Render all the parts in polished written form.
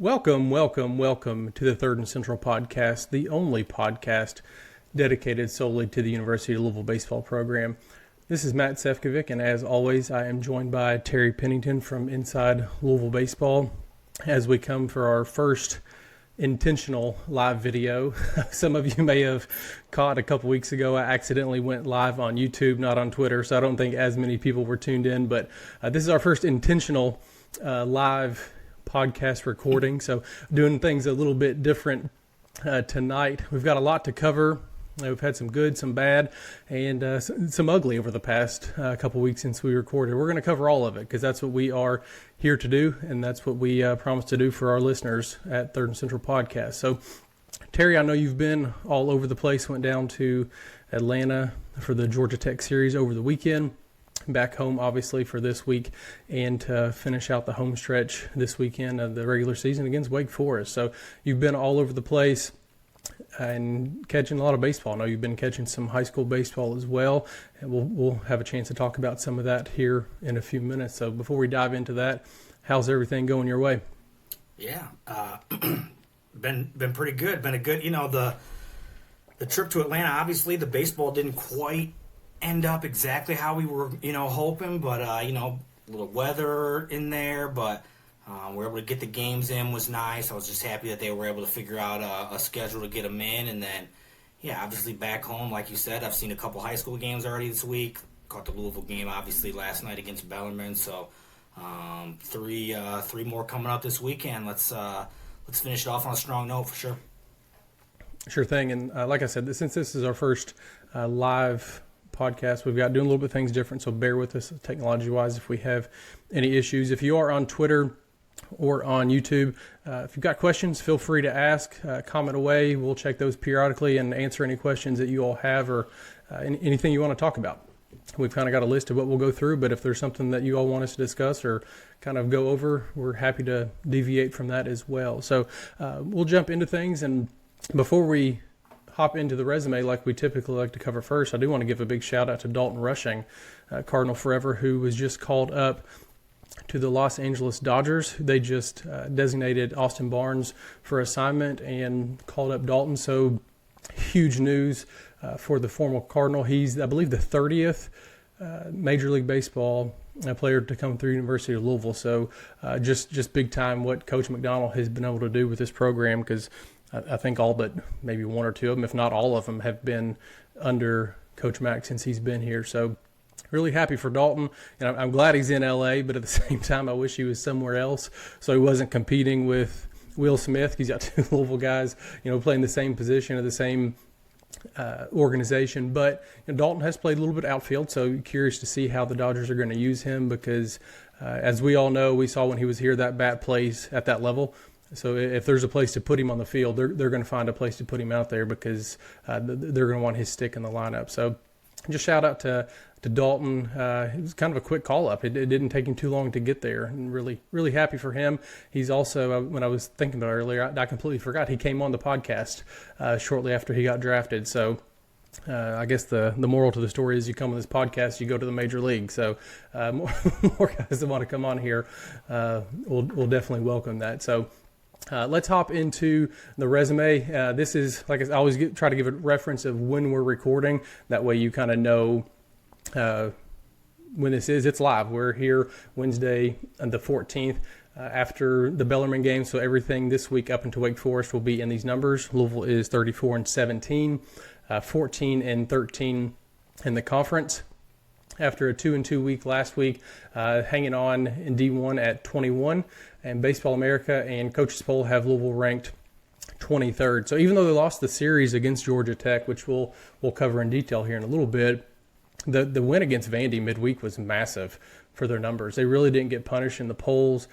Welcome to the Third and Central podcast, the only podcast dedicated solely to the University of Louisville Baseball program. This is Matt Sefcovic, and as always, I am joined by Terry Pennington from Inside Louisville Baseball as we come for our first intentional live video. Some of you may have caught a couple weeks ago, I accidentally went live on YouTube, not on Twitter, so I don't think as many people were tuned in, but this is our first intentional live podcast recording, so doing things a little bit different tonight. We've got a lot to cover. We've had some good, some bad, and some ugly over the past couple weeks since we recorded. We're going to cover all of it because that's what we are here to do, and that's what we promise to do for our listeners at Third and Central Podcast. So, Terry, I know you've been all over the place. Went down to Atlanta for the Georgia Tech series over the weekend. Back home, obviously, for this week and to finish out the home stretch this weekend of the regular season against Wake Forest. So you've been all over the place and catching a lot of baseball. I know you've been catching some high school baseball as well, and we'll have a chance to talk about some of that here in a few minutes. So before we dive into that, how's everything going your way? Yeah, been pretty good. Been a good, the trip to Atlanta. Obviously, the baseball didn't quite end up exactly how we were, hoping, but, a little weather in there, but we were able to get the games in, was nice. I was just happy that they were able to figure out a schedule to get them in, and then, obviously back home, like you said, I've seen a couple high school games already this week. Caught the Louisville game, obviously, last night against Bellarmine, so three more coming up this weekend. Let's finish it off on a strong note for sure. Sure thing, and like I said, since this is our first live podcast, we've got doing a little bit of things different, so bear with us technology wise if we have any issues. If you are on Twitter or on YouTube, if you've got questions, feel free to ask, comment away. We'll check those periodically and answer any questions that you all have or anything you want to talk about. We've kind of got a list of what we'll go through, but if there's something that you all want us to discuss or kind of go over, we're happy to deviate from that as well. So we'll jump into things, and before we hop into the resume like we typically like to cover first, I do want to give a big shout out to Dalton Rushing, Cardinal Forever, who was just called up to the Los Angeles Dodgers. They just designated Austin Barnes for assignment and called up Dalton. So huge news for the former Cardinal. He's, I believe, the 30th Major League Baseball player to come through University of Louisville. So just big time what Coach McDonald has been able to do with this program, because I think all but maybe one or two of them, if not all of them, have been under Coach Mack since he's been here. So really happy for Dalton. And I'm glad he's in LA, but at the same time, I wish he was somewhere else so he wasn't competing with Will Smith. He's got two Louisville guys, playing the same position or the same organization. But Dalton has played a little bit outfield, so curious to see how the Dodgers are going to use him because, as we all know, we saw when he was here that bat plays at that level. So if there's a place to put him on the field, they're going to find a place to put him out there because they're going to want his stick in the lineup. So just shout out to Dalton. It was kind of a quick call-up. It didn't take him too long to get there, and really, really happy for him. He's also, when I was thinking about it earlier, I completely forgot he came on the podcast shortly after he got drafted. So I guess the moral to the story is you come on this podcast, you go to the major league. So more guys that want to come on here, we'll definitely welcome that. So let's hop into the resume. This is, like I always try to give a reference of when we're recording. That way you kind of know when this is. It's live. We're here Wednesday the 14th after the Bellarmine game. So everything this week up into Wake Forest will be in these numbers. Louisville is 34-17, 14-13 in the conference. After a 2-2 week last week, hanging on in D1 at 21, and Baseball America and Coaches Poll have Louisville ranked 23rd. So even though they lost the series against Georgia Tech, which we'll cover in detail here in a little bit, the win against Vandy midweek was massive for their numbers. They really didn't get punished in the polls.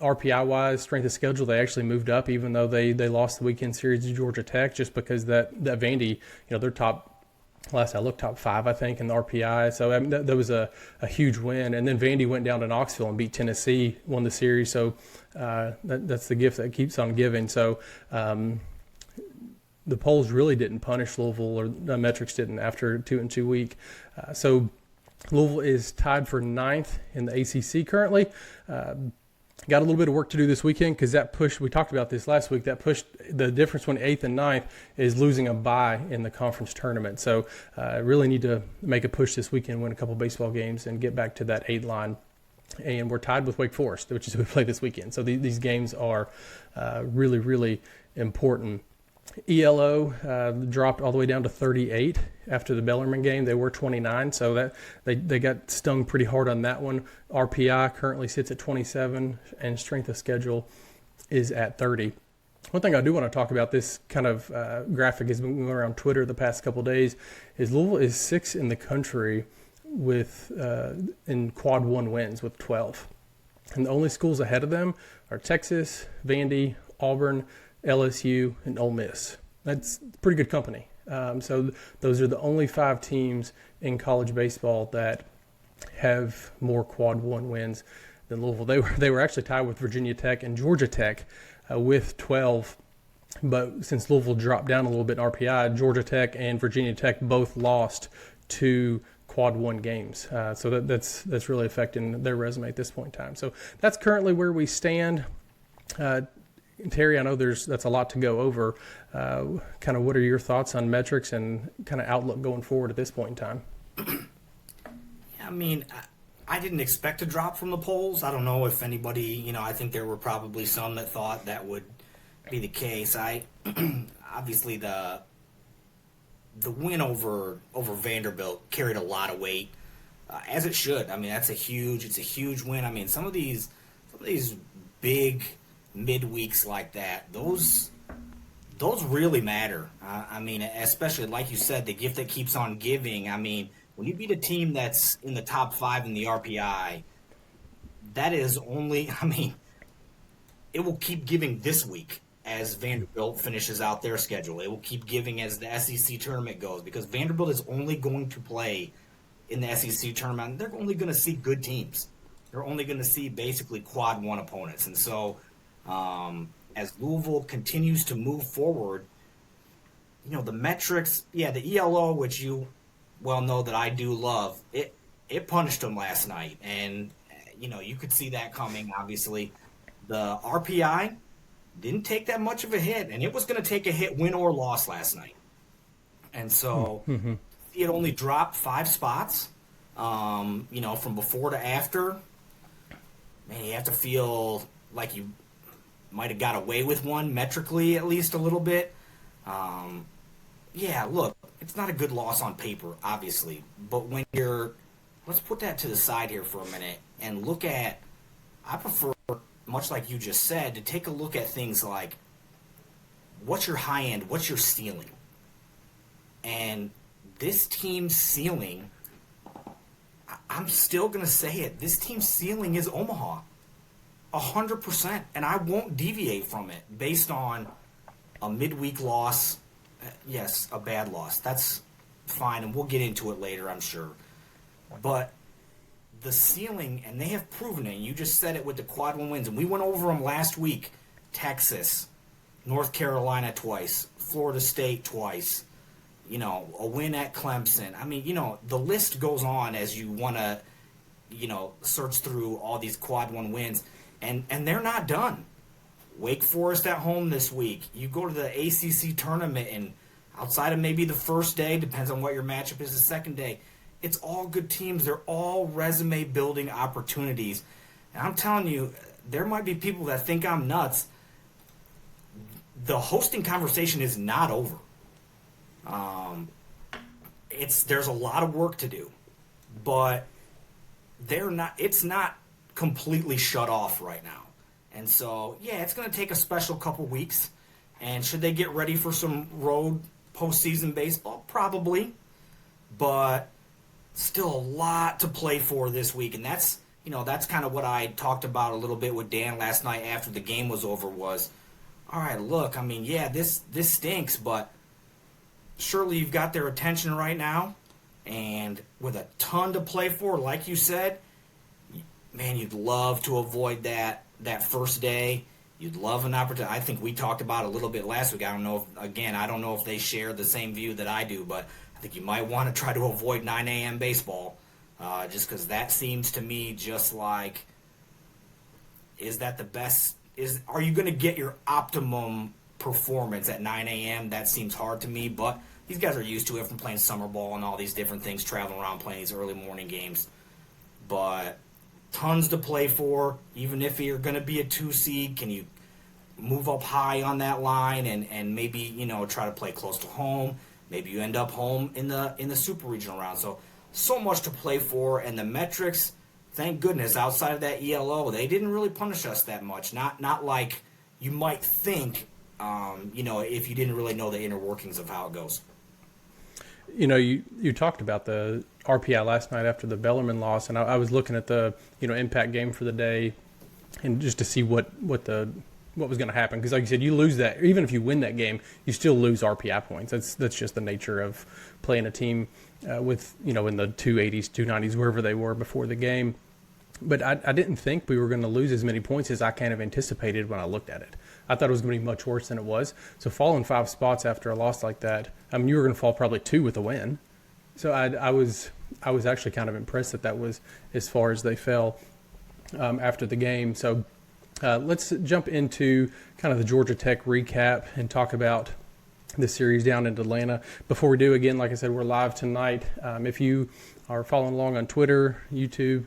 RPI-wise, strength of schedule, they actually moved up even though they lost the weekend series to Georgia Tech, just because that Vandy, they're top. Last I looked, top 5, I think, in the RPI. So I mean, that was a huge win. And then Vandy went down to Knoxville and beat Tennessee, won the series. So that's the gift that keeps on giving. So the polls really didn't punish Louisville, or the metrics didn't, after a 2-2 week. So Louisville is tied for 9th in the ACC currently. got a little bit of work to do this weekend because that push, we talked about this last week, that push, the difference between 8th and 9th is losing a bye in the conference tournament. So really need to make a push this weekend, win a couple baseball games, and get back to that 8 line. And we're tied with Wake Forest, which is who we play this weekend. So these games are really, really important. ELO dropped all the way down to 38 after the Bellarmine game. They were 29, so that they got stung pretty hard on that one. RPI currently sits at 27, and strength of schedule is at 30. One thing I do want to talk about, this kind of graphic has been going around Twitter the past couple of days, is Louisville is 6th in the country with in quad 1 wins with 12. And the only schools ahead of them are Texas, Vandy, Auburn, LSU, and Ole Miss. That's pretty good company. So those are the only 5 teams in college baseball that have more quad 1 wins than Louisville. They were actually tied with Virginia Tech and Georgia Tech with 12. But since Louisville dropped down a little bit in RPI, Georgia Tech and Virginia Tech both lost 2 quad 1 games. So that's really affecting their resume at this point in time. So that's currently where we stand. Terry, I know that's a lot to go over. Kind of what are your thoughts on metrics and kind of outlook going forward at this point in time? I mean, I didn't expect to drop from the polls. I don't know if anybody, I think there were probably some that thought that would be the case. Obviously the win over Vanderbilt carried a lot of weight, as it should. I mean, it's a huge win. I mean, some of these big midweeks like that, those really matter. I mean, especially like you said, the gift that keeps on giving. I mean, when you beat a team that's in the top 5 in the RPI, that is only, I mean, it will keep giving this week as Vanderbilt finishes out their schedule. It will keep giving as the SEC tournament goes, because Vanderbilt is only going to play in the SEC tournament. They're only going to see good teams. They're only going to see basically quad 1 opponents. And so as Louisville continues to move forward, the metrics, the ELO, which you well know that I do love, it punished them last night. And, you could see that coming, obviously. The RPI didn't take that much of a hit, and it was going to take a hit, win or loss last night. And so it only dropped 5 spots, from before to after. Man, you have to feel like you might have got away with one, metrically at least a little bit. Look, it's not a good loss on paper, obviously. But when let's put that to the side here for a minute and look at, I prefer, much like you just said, to take a look at things like, what's your high end, what's your ceiling? And this team's ceiling, I'm still going to say it, this team's ceiling is Omaha. 100%, and I won't deviate from it based on a midweek loss. Yes, a bad loss. That's fine, and we'll get into it later, I'm sure. But the ceiling, and they have proven it, you just said it with the quad 1 wins, and we went over them last week. Texas, North Carolina twice, Florida State twice, a win at Clemson. I mean, the list goes on as you want to, search through all these quad 1 wins. And they're not done. Wake Forest at home this week. You go to the ACC tournament, and outside of maybe the first day, depends on what your matchup is the second day, it's all good teams. They're all resume-building opportunities. And I'm telling you, there might be people that think I'm nuts. The hosting conversation is not over. There's a lot of work to do. But it's not completely shut off right now. And so, it's going to take a special couple weeks. And should they get ready for some road postseason baseball? Probably. But still a lot to play for this week. And that's kind of what I talked about a little bit with Dan last night after the game was over was, all right, look, I mean, this stinks, but surely you've got their attention right now. And with a ton to play for, like you said, man, you'd love to avoid that first day. You'd love an opportunity. I think we talked about it a little bit last week. I don't know if they share the same view that I do, but I think you might want to try to avoid 9 a.m. baseball, just because that seems to me just like, is that the best? Are you going to get your optimum performance at 9 a.m.? That seems hard to me, but these guys are used to it from playing summer ball and all these different things, traveling around playing these early morning games. But tons to play for. Even if you're going to be a 2 seed, can you move up high on that line and maybe try to play close to home? Maybe you end up home in the super regional round. So much to play for, and the metrics, thank goodness, outside of that ELO, they didn't really punish us that much. Not like you might think, if you didn't really know the inner workings of how it goes. You talked about the RPI last night after the Bellarmine loss, and I was looking at the impact game for the day, and just to see what was going to happen, because like you said, you lose that. Even if you win that game, you still lose RPI points. That's just the nature of playing a team with in the 280s, 290s, wherever they were before the game. But I didn't think we were going to lose as many points as I kind of anticipated when I looked at it. I thought it was going to be much worse than it was. So falling 5 spots after a loss like that, you were going to fall probably 2 with a win. So I was actually kind of impressed that was as far as they fell after the game. So let's jump into kind of the Georgia Tech recap and talk about the series down in Atlanta. Before we do, again, like I said, we're live tonight. If you are following along on Twitter, YouTube,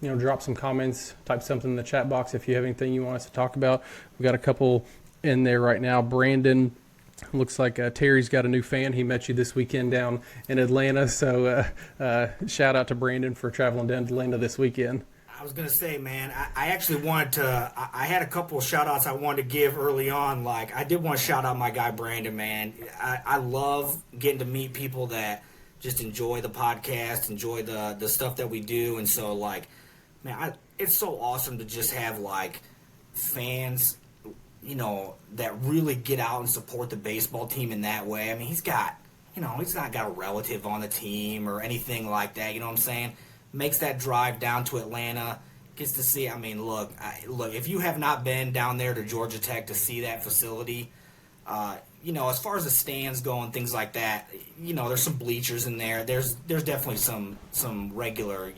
drop some comments, type something in the chat box if you have anything you want us to talk about. We've got a couple in there right now. Brandon, looks like Terry's got a new fan. He met you this weekend down in Atlanta. So shout out to Brandon for traveling down to Atlanta this weekend. I was going to say, man, I actually wanted to – I had a couple of shout-outs I wanted to give early on. Like, I did want to shout out my guy Brandon, man. I love getting to meet people that just enjoy the podcast, enjoy the stuff that we do. And so, like, man, it's so awesome to just have, like, fans, that really get out and support the baseball team in that way. I mean, he's not got a relative on the team or anything like that, you know what I'm saying? Makes that drive down to Atlanta, gets to see. I mean, look, if you have not been down there to Georgia Tech to see that facility, as far as the stands go and things like that, there's some bleachers in there. There's definitely some regular,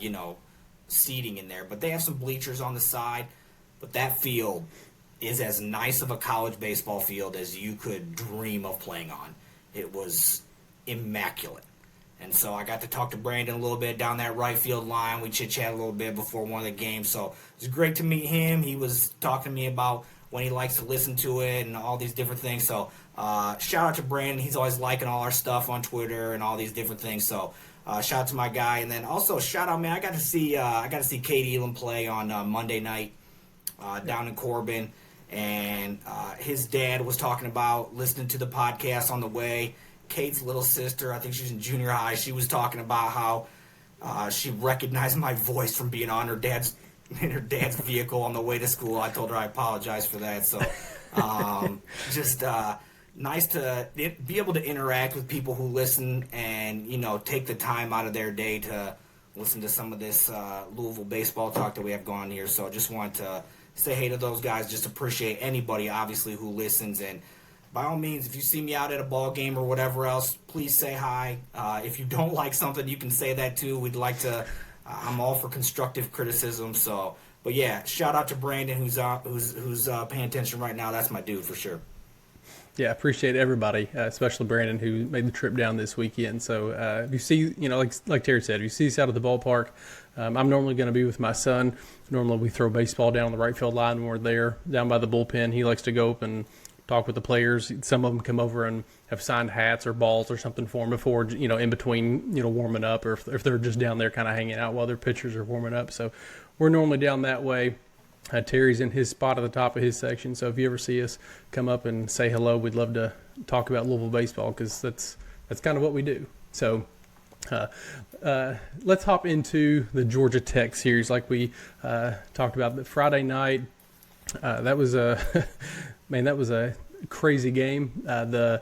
seating in there, but they have some bleachers on the side. But that field is as nice of a college baseball field as you could dream of playing on. It was immaculate. And so I got to talk to Brandon a little bit down that right field line. We chit-chat a little bit before one of the games. So it was great to meet him. He was talking to me about when he likes to listen to it and all these different things. So shout out to Brandon. He's always liking all our stuff on Twitter and all these different things. So shout out to my guy. And then also shout out, man, I got to see Cade Elam play on Monday night down in Corbin. And his dad was talking about listening to the podcast on the way. Kate's little sister, I think she's in junior high, she was talking about how she recognized my voice from being on her dad's vehicle on the way to school. I told her I apologize for that. So just nice to be able to interact with people who listen and, take the time out of their day to listen to some of this Louisville baseball talk that we have going on here. So I just wanted to say hey to those guys. Just appreciate anybody, obviously, who listens. And by all means, if you see me out at a ball game or whatever else, please say hi. If you don't like something, you can say that too. We'd like to. I'm all for constructive criticism. So, but yeah, shout out to Brandon who's paying attention right now. That's my dude for sure. Yeah, appreciate everybody, especially Brandon who made the trip down this weekend. So if you see, like Terry said, if you see us out at the ballpark, I'm normally going to be with my son. Normally we throw baseball down on the right field line when we're there, down by the bullpen. He likes to go up and talk with the players. Some of them come over and have signed hats or balls or something for them before, in between, warming up, or if they're just down there kind of hanging out while their pitchers are warming up. So we're normally down that way. Terry's in his spot at the top of his section. So if you ever see us come up and say hello, we'd love to talk about Louisville baseball because that's kind of what we do. So let's hop into the Georgia Tech series like we talked about. The Friday night, that was a crazy game. The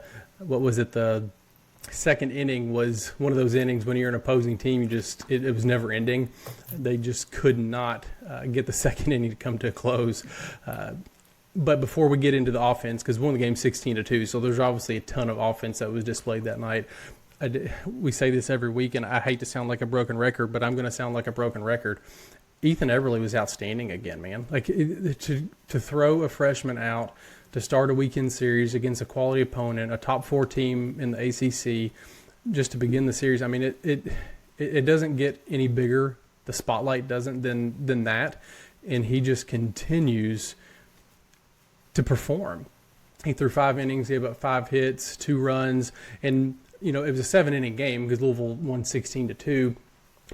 second inning was one of those innings when you're an opposing team, it was never ending. They just could not get the second inning to come to a close. But before we get into the offense, because we won the game 16-2, so there's obviously a ton of offense that was displayed that night. We say this every week, and I hate to sound like a broken record, but I'm going to sound like a broken record. Ethan Eberle was outstanding again, man. Like to throw a freshman out to start a weekend series against a quality opponent, a top 4 team in the ACC, just to begin the series. I mean, it doesn't get any bigger. The spotlight doesn't than that, and he just continues to perform. He threw 5 innings, he had about 5 hits, 2 runs, and it was a 7-inning game because Louisville won 16-2.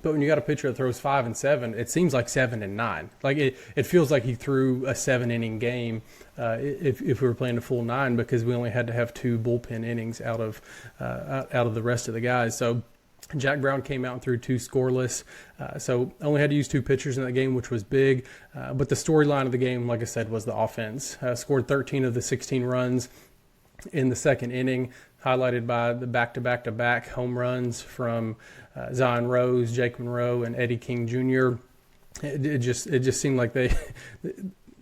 But when you got a pitcher that throws 5 and 7, it seems like 7 and 9. Like it feels like he threw a 7-inning game if we were playing a full 9, because we only had to have 2 bullpen innings out of the rest of the guys. So Jack Brown came out and threw 2 scoreless. So only had to use 2 pitchers in that game, which was big. But the storyline of the game, like I said, was the offense. Scored 13 of the 16 runs in the second inning, highlighted by the back-to-back-to-back home runs from Zion Rose, Jake Monroe, and Eddie King Jr. It just seemed like they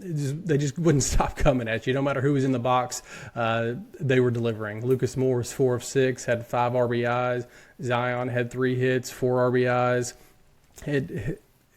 just wouldn't stop coming at you. No matter who was in the box, they were delivering. Lucas Morris, 4 of 6, had 5 RBIs. Zion had 3 hits, 4 RBIs.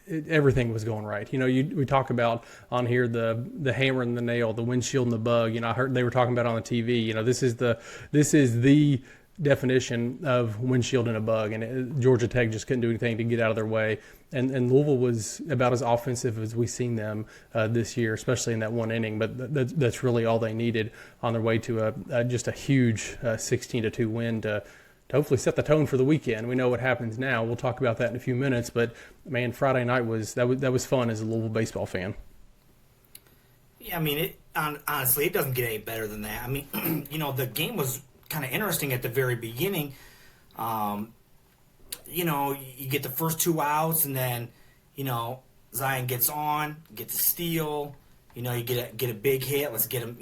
Everything was going right. We talk about on here the hammer and the nail, the windshield and the bug. I heard they were talking about on the TV. This is the definition of windshield and a bug, and Georgia Tech just couldn't do anything to get out of their way. And Louisville was about as offensive as we've seen them this year, especially in that 1 inning. But that's really all they needed on their way to just a huge 16-2 win to hopefully set the tone for the weekend. We know what happens now. We'll talk about that in a few minutes. But man, Friday night was fun as a Louisville baseball fan. Yeah, I mean, honestly, it doesn't get any better than that. I mean, the game was kind of interesting at the very beginning. You get the first 2 outs, and then, Zion gets a steal. You get a big hit. Let's get him,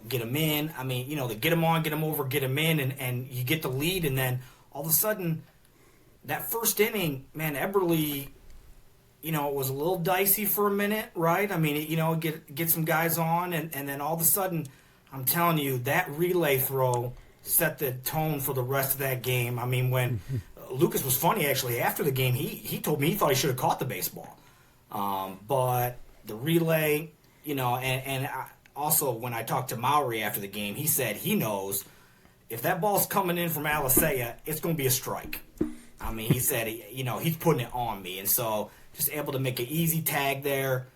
get him in. I mean, they get him on, get him over, get him in, and you get the lead, and then all of a sudden, that first inning, man, Eberle, it was a little dicey for a minute, right? I mean, get some guys on, and then all of a sudden, I'm telling you, that relay throw set the tone for the rest of that game. I mean, when Lucas was funny, actually, after the game, he told me he thought he should have caught the baseball. But the relay, and also when I talked to Mowry after the game, he said he knows if that ball's coming in from Alisea, it's going to be a strike. I mean, he said, he's putting it on me. And so just able to make an easy tag there.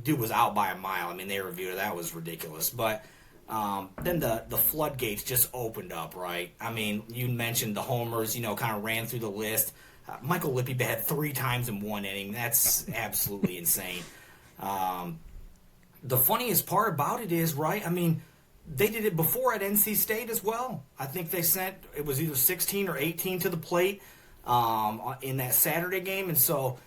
Dude was out by a mile. I mean, they reviewed it. That was ridiculous. But then the floodgates just opened up, right? I mean, you mentioned the homers, kind of ran through the list. Michael Lippy had 3 times in 1 inning. That's absolutely insane. The funniest part about it is, right, I mean, they did it before at NC State as well. I think they sent, it was either 16 or 18 to the plate in that Saturday game. And so,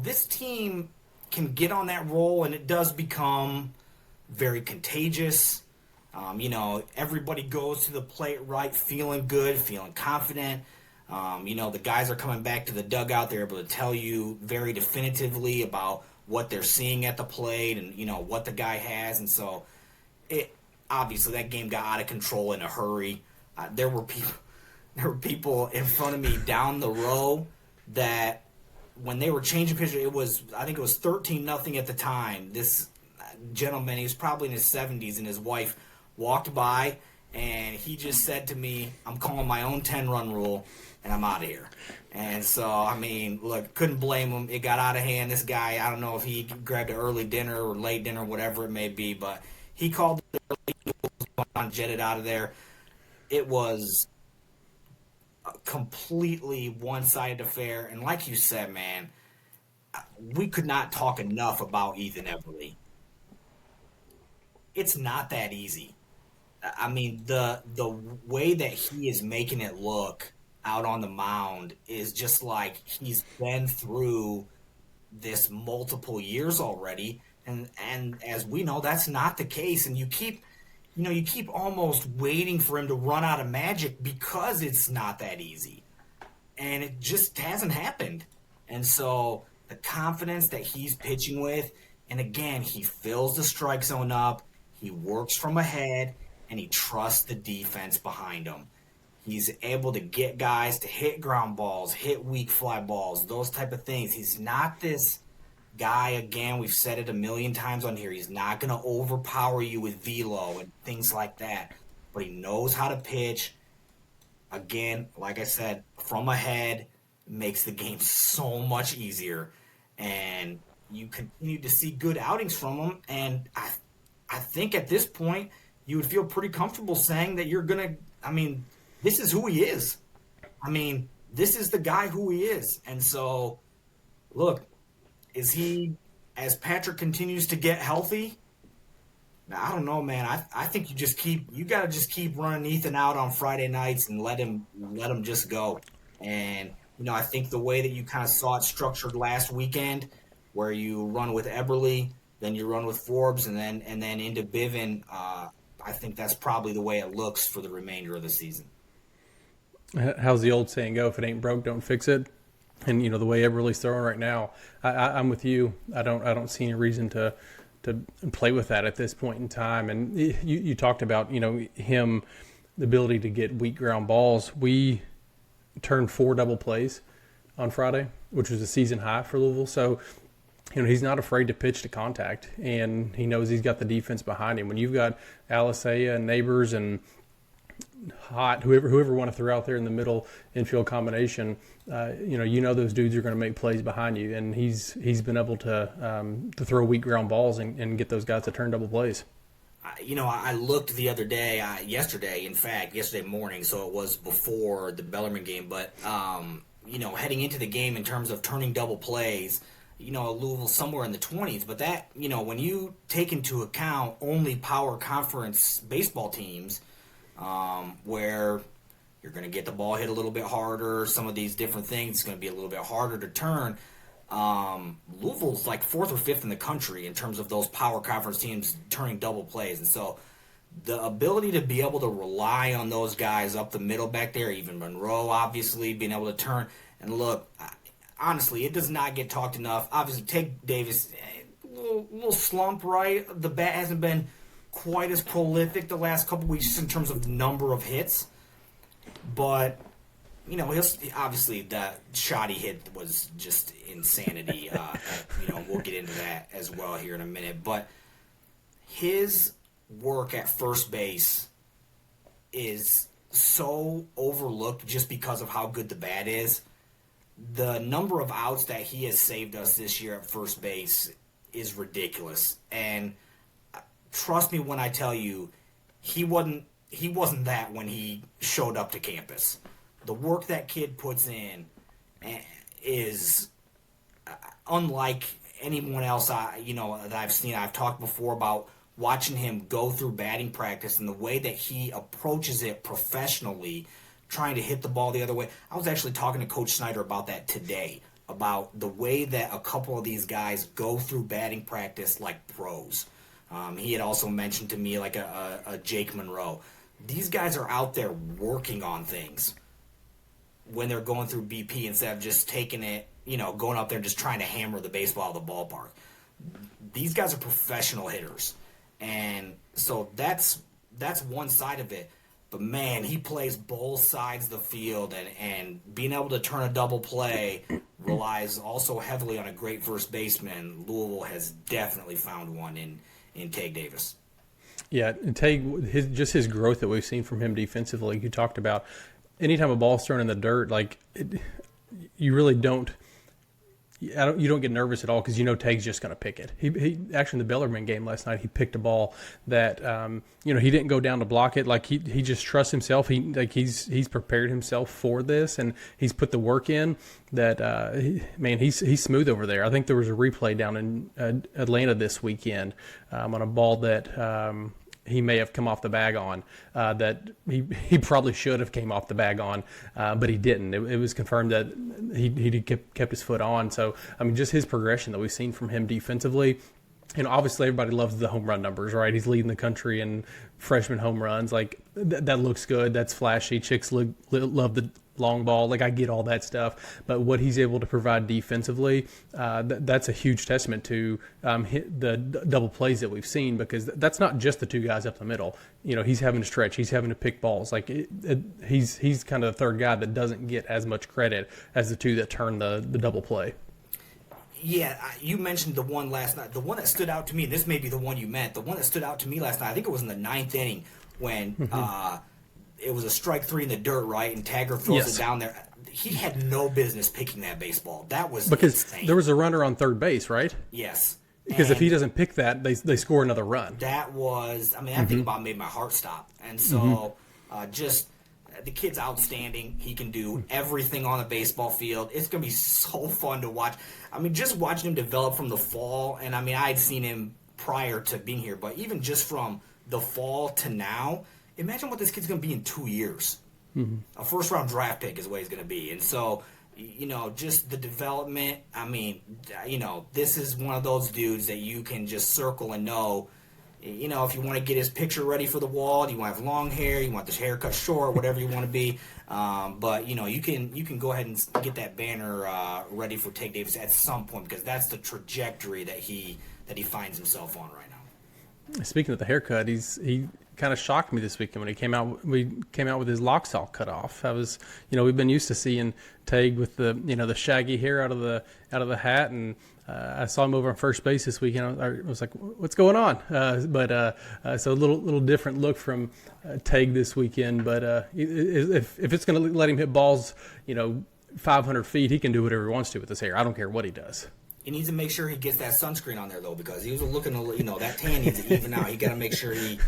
this team can get on that roll, and it does become very contagious. Everybody goes to the plate right, feeling good, feeling confident. The guys are coming back to the dugout. They're able to tell you very definitively about what they're seeing at the plate and, what the guy has. And so obviously that game got out of control in a hurry. There were people in front of me down the row that when they were changing pitchers, I think it was 13-0 at the time. This gentleman, he was probably in his 70s, and his wife walked by, and he just said to me, "I'm calling my own 10-run rule, and I'm out of here." And so, I mean, look, couldn't blame him. It got out of hand. This guy, I don't know if he grabbed an early dinner or late dinner, whatever it may be, but he called it early, jetted out of there. It was a completely one-sided affair. And like you said, man, we could not talk enough about Ethan Eberle. It's not that easy. I mean, the way that he is making it look out on the mound is just like he's been through this multiple years already, and as we know, that's not the case. And you keep almost waiting for him to run out of magic because it's not that easy, and it just hasn't happened. And so the confidence that he's pitching with, and again, he fills the strike zone up, he works from ahead, and he trusts the defense behind him. He's able to get guys to hit ground balls, hit weak fly balls, those type of things. He's not this guy, again, we've said it a million times on here. He's not going to overpower you with velo and things like that. But he knows how to pitch. Again, like I said, from ahead makes the game so much easier. And you continue to see good outings from him. And I think at this point, you would feel pretty comfortable saying that you're going to, this is who he is. This is the guy who he is. And so, look, is he, as Patrick continues to get healthy, I don't know, man. I think you got to just keep running Ethan out on Friday nights and let him just go. And, I think the way that you kind of saw it structured last weekend, where you run with Eberle, then you run with Forbes, and then into Bivin, I think that's probably the way it looks for the remainder of the season. How's the old saying go? If it ain't broke, don't fix it. And the way Eberle's throwing right now, I'm with you. I don't see any reason to play with that at this point in time. And you talked about him, the ability to get weak ground balls. We turned 4 double plays on Friday, which was a season high for Louisville. So he's not afraid to pitch to contact, and he knows he's got the defense behind him. When you've got Alisea and Neighbors and Hot, whoever want to throw out there in the middle infield combination, those dudes are going to make plays behind you, and he's been able to throw weak ground balls and get those guys to turn double plays. I looked the other day, yesterday morning, so it was before the Bellarmine game, but heading into the game in terms of turning double plays, Louisville somewhere in the 20s, but that, when you take into account only power conference baseball teams, where you're going to get the ball hit a little bit harder, some of these different things, it's going to be a little bit harder to turn. Louisville's like 4th or 5th in the country in terms of those power conference teams turning double plays. And so the ability to be able to rely on those guys up the middle back there, even Monroe, obviously, being able to turn. And look, honestly, it does not get talked enough. Obviously, Tague Davis, little slump, right? The bat hasn't been quite as prolific the last couple weeks just in terms of number of hits. But, he'll obviously the shot he hit was just insanity. We'll get into that as well here in a minute. But his work at first base is so overlooked just because of how good the bat is. The number of outs that he has saved us this year at first base is ridiculous. And trust me when I tell you, he wasn't that when he showed up to campus. The work that kid puts in is unlike anyone else that I've seen. I've talked before about watching him go through batting practice and the way that he approaches it professionally, trying to hit the ball the other way. I was actually talking to Coach Snyder about that today, about the way that a couple of these guys go through batting practice like pros. He had also mentioned to me like a Jake Monroe. These guys are out there working on things when they're going through BP instead of just taking it, going up there and just trying to hammer the baseball out of the ballpark. These guys are professional hitters. And so that's one side of it. But, man, he plays both sides of the field, and being able to turn a double play relies also heavily on a great first baseman. Louisville has definitely found one in Tague Davis. Yeah, and Tague, his growth that we've seen from him defensively, you talked about, anytime a ball's thrown in the dirt, you really don't – you don't get nervous at all because Tague's just going to pick it. He actually, in the Bellarmine game last night, he picked a ball that he didn't go down to block it. Like he just trusts himself. He's prepared himself for this, and he's put the work in. That he's smooth over there. I think there was a replay down in Atlanta this weekend on a ball that he may have come off the bag on, that he probably should have came off the bag on, but he didn't. It was confirmed that he kept his foot on. So, just his progression that we've seen from him defensively. Obviously everybody loves the home run numbers, right? He's leading the country in freshman home runs. That looks good. That's flashy. Chicks love the long ball. I get all that stuff. But what he's able to provide defensively, that's a huge testament to the double plays that we've seen, because that's not just the two guys up the middle. He's having to stretch. He's having to pick balls. He's kind of the third guy that doesn't get as much credit as the two that turn the double play. Yeah, you mentioned the one last night. The one that stood out to me, and this may be the one you meant, the one that stood out to me last night, I think it was in the 9th inning when it was a strike 3 in the dirt, right? And Tague throws it down there. He had no business picking that baseball. That was because insane. There was a runner on third base, right? Yes. Because if he doesn't pick that, they score another run. That was, I mean, that thing about made my heart stop. And so just the kid's outstanding. He can do everything on the baseball field. It's going to be so fun to watch. I mean, just watching him develop from the fall, and I mean, I'd seen him prior to being here, but even just from the fall to now, imagine what this kid's going to be in 2 years. A first-round draft pick is what he's going to be. And so, you know, just the development, I mean, you know, this is one of those dudes that you can just circle and know, you know, if you want to get his picture ready for the wall, you want to have long hair, you want this haircut short, whatever you want to be. But, you know, you can go ahead and get that banner ready for Tague Davis at some point, because that's the trajectory that he finds himself on right now. Speaking of the haircut, he kind of shocked me this weekend when he came out. We came out with his locks all cut off. I was, you know, we've been used to seeing Tague with the, you know, the shaggy hair out of the hat, and I saw him over on first base this weekend. I was like, "What's going on?" So a little different look from Tague this weekend. But if it's going to let him hit balls, you know, 500 feet, he can do whatever he wants to with his hair. I don't care what he does. He needs to make sure he gets that sunscreen on there, though, because he was looking, you know, that tan needs to even out. He got to make sure he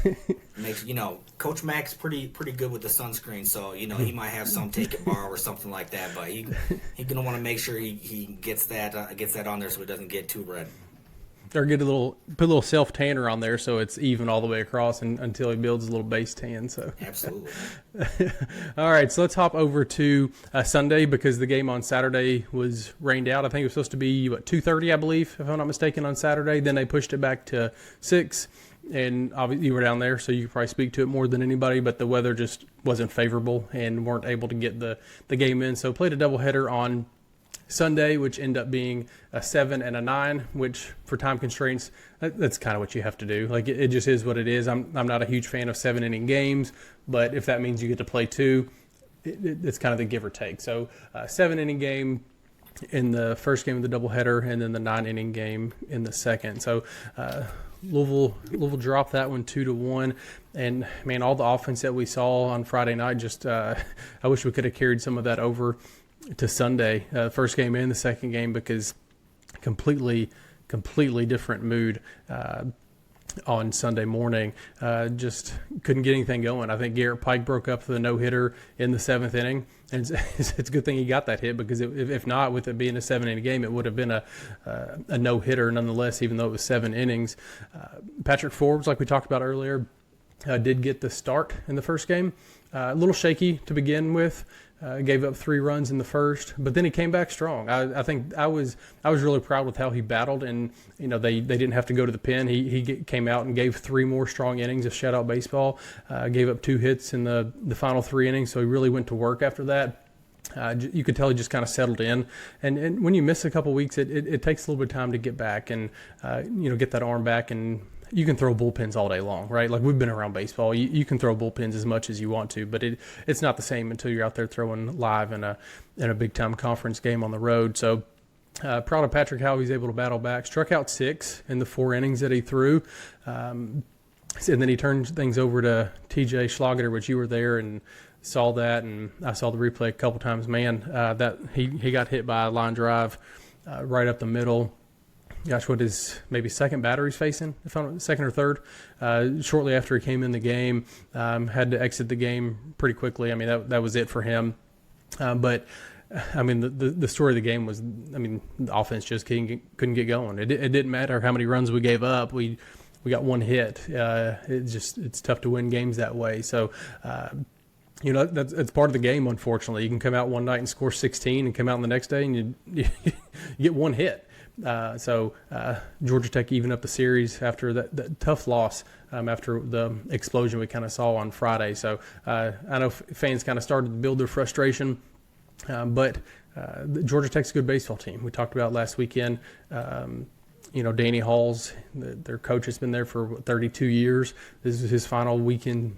makes, you know, Coach Mac's pretty good with the sunscreen, so, you know, he might have some take it borrow or something like that, but he's gonna want to make sure he gets that on there so it doesn't get too red. Or put a little self tanner on there so it's even all the way across until he builds a little base tan. So absolutely. All right, so let's hop over to Sunday, because the game on Saturday was rained out. I think it was supposed to be 2:30, I believe, if I'm not mistaken, on Saturday. Then they pushed it back to 6, and obviously you were down there, so you could probably speak to it more than anybody. But the weather just wasn't favorable and weren't able to get the game in. So played a doubleheader on Sunday, which ended up being a 7 and a 9, which for time constraints, that's kind of what you have to do. Like, it just is what it is. I'm not a huge fan of 7-inning games, but if that means you get to play 2, it's kind of the give or take. So 7-inning game in the first game of the doubleheader, and then the 9-inning game in the second. So Louisville dropped that one 2-1, and man, all the offense that we saw on Friday night, just I wish we could have carried some of that over to Sunday, first game and the second game, because completely different mood on Sunday morning. Just couldn't get anything going. I think Garrett Pike broke up for the no-hitter in the 7th inning, and it's a good thing he got that hit, because if not, with it being a 7-inning game, it would have been a no-hitter nonetheless, even though it was 7 innings. Patrick Forbes, like we talked about earlier, did get the start in the first game. A little shaky to begin with. Gave up 3 runs in the first, but then he came back strong. I think I was really proud with how he battled, and you know they didn't have to go to the pen. He came out and gave 3 more strong innings of shutout baseball. Gave up 2 hits in the final 3 innings, so he really went to work after that. You could tell he just kind of settled in, and when you miss a couple weeks, it takes a little bit of time to get back and get that arm back. And you can throw bullpens all day long, right? Like, we've been around baseball. You can throw bullpens as much as you want to, but it's not the same until you're out there throwing live in a big-time conference game on the road. So proud of Patrick, how he's able to battle back. Struck out 6 in the 4 innings that he threw. And then he turned things over to TJ Schlageter, which you were there and saw that, and I saw the replay a couple times. Man, that he got hit by a line drive right up the middle. Gosh, what is maybe second batter he's facing, if I'm second or third, shortly after he came in the game. Had to exit the game pretty quickly. I mean, that was it for him. But I mean, the story of the game was, I mean, the offense just couldn't get going. It didn't matter how many runs we gave up. We got 1 hit. It's tough to win games that way. So, that's part of the game, unfortunately. You can come out one night and score 16 and come out the next day and you get 1 hit. So Georgia Tech even up the series after that tough loss after the explosion we kind of saw on Friday. So I know fans kind of started to build their frustration, but Georgia Tech's a good baseball team. We talked about last weekend. Danny Halls, their coach, has been there for 32 years. This is his final weekend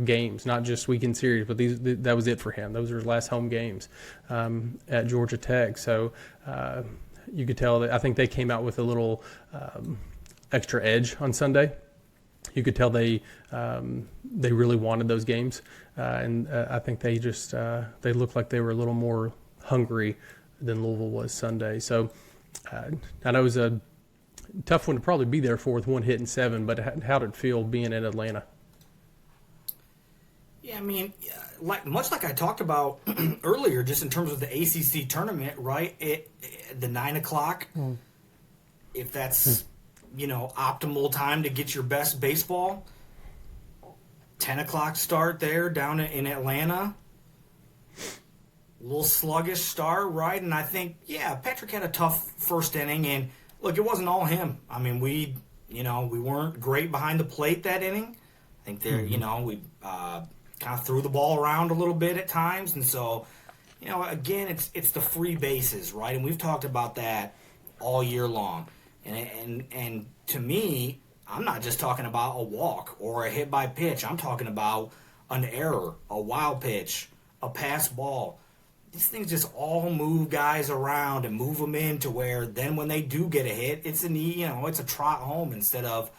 games, not just weekend series, but that was it for him. Those were his last home games at Georgia Tech. So you could tell that I think they came out with a little extra edge on Sunday. You could tell they really wanted those games, and I think they just they looked like they were a little more hungry than Louisville was Sunday. So I know it was a tough one to probably be there for with 1 hit and 7, but how did it feel being in Atlanta? Yeah, I mean, much like I talked about earlier, just in terms of the ACC tournament, right? The 9 o'clock, if that's optimal time to get your best baseball. 10 o'clock start there down in Atlanta. A little sluggish start, right? And I think, Patrick had a tough first inning, and look, it wasn't all him. I mean, we weren't great behind the plate that inning. I think we kind of threw the ball around a little bit at times, and so, again, it's the free bases, right? And we've talked about that all year long. And to me, I'm not just talking about a walk or a hit by pitch. I'm talking about an error, a wild pitch, a pass ball. These things just all move guys around and move them in to where then when they do get a hit, it's a trot home instead of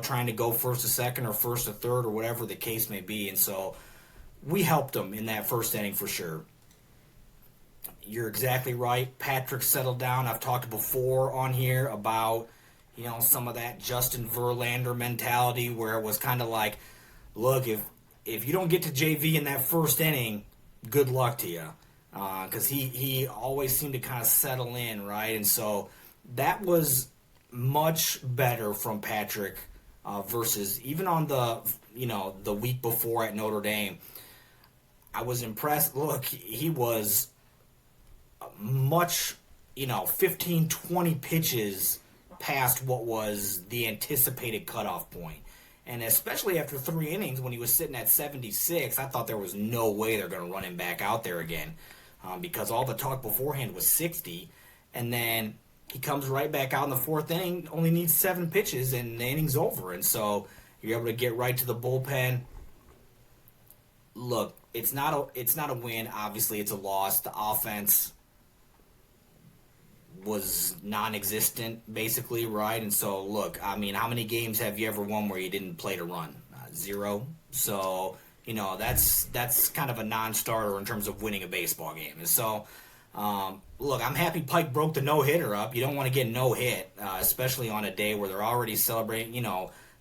trying to go first to second or first to third or whatever the case may be. And so we helped them in that first inning for sure. You're exactly right. Patrick settled down. I've talked before on here about, some of that Justin Verlander mentality where it was kind of like, look, if you don't get to JV in that first inning, good luck to you. Because he always seemed to kind of settle in, right? And so that was much better from Patrick versus even on the week before at Notre Dame. I was impressed. Look, he was much, 15, 20 pitches past what was the anticipated cutoff point. And especially after 3 innings when he was sitting at 76, I thought there was no way they're going to run him back out there again because all the talk beforehand was 60. And then he comes right back out in the 4th inning, only needs 7 pitches, and the inning's over. And so you're able to get right to the bullpen. Look, it's not a win. Obviously, it's a loss. The offense was non-existent, basically, right? And so, look, I mean, how many games have you ever won where you didn't play to run? 0. So, that's kind of a non-starter in terms of winning a baseball game. And so, look, I'm happy Pike broke the no-hitter up. You don't want to get no-hit, especially on a day where they're already celebrating,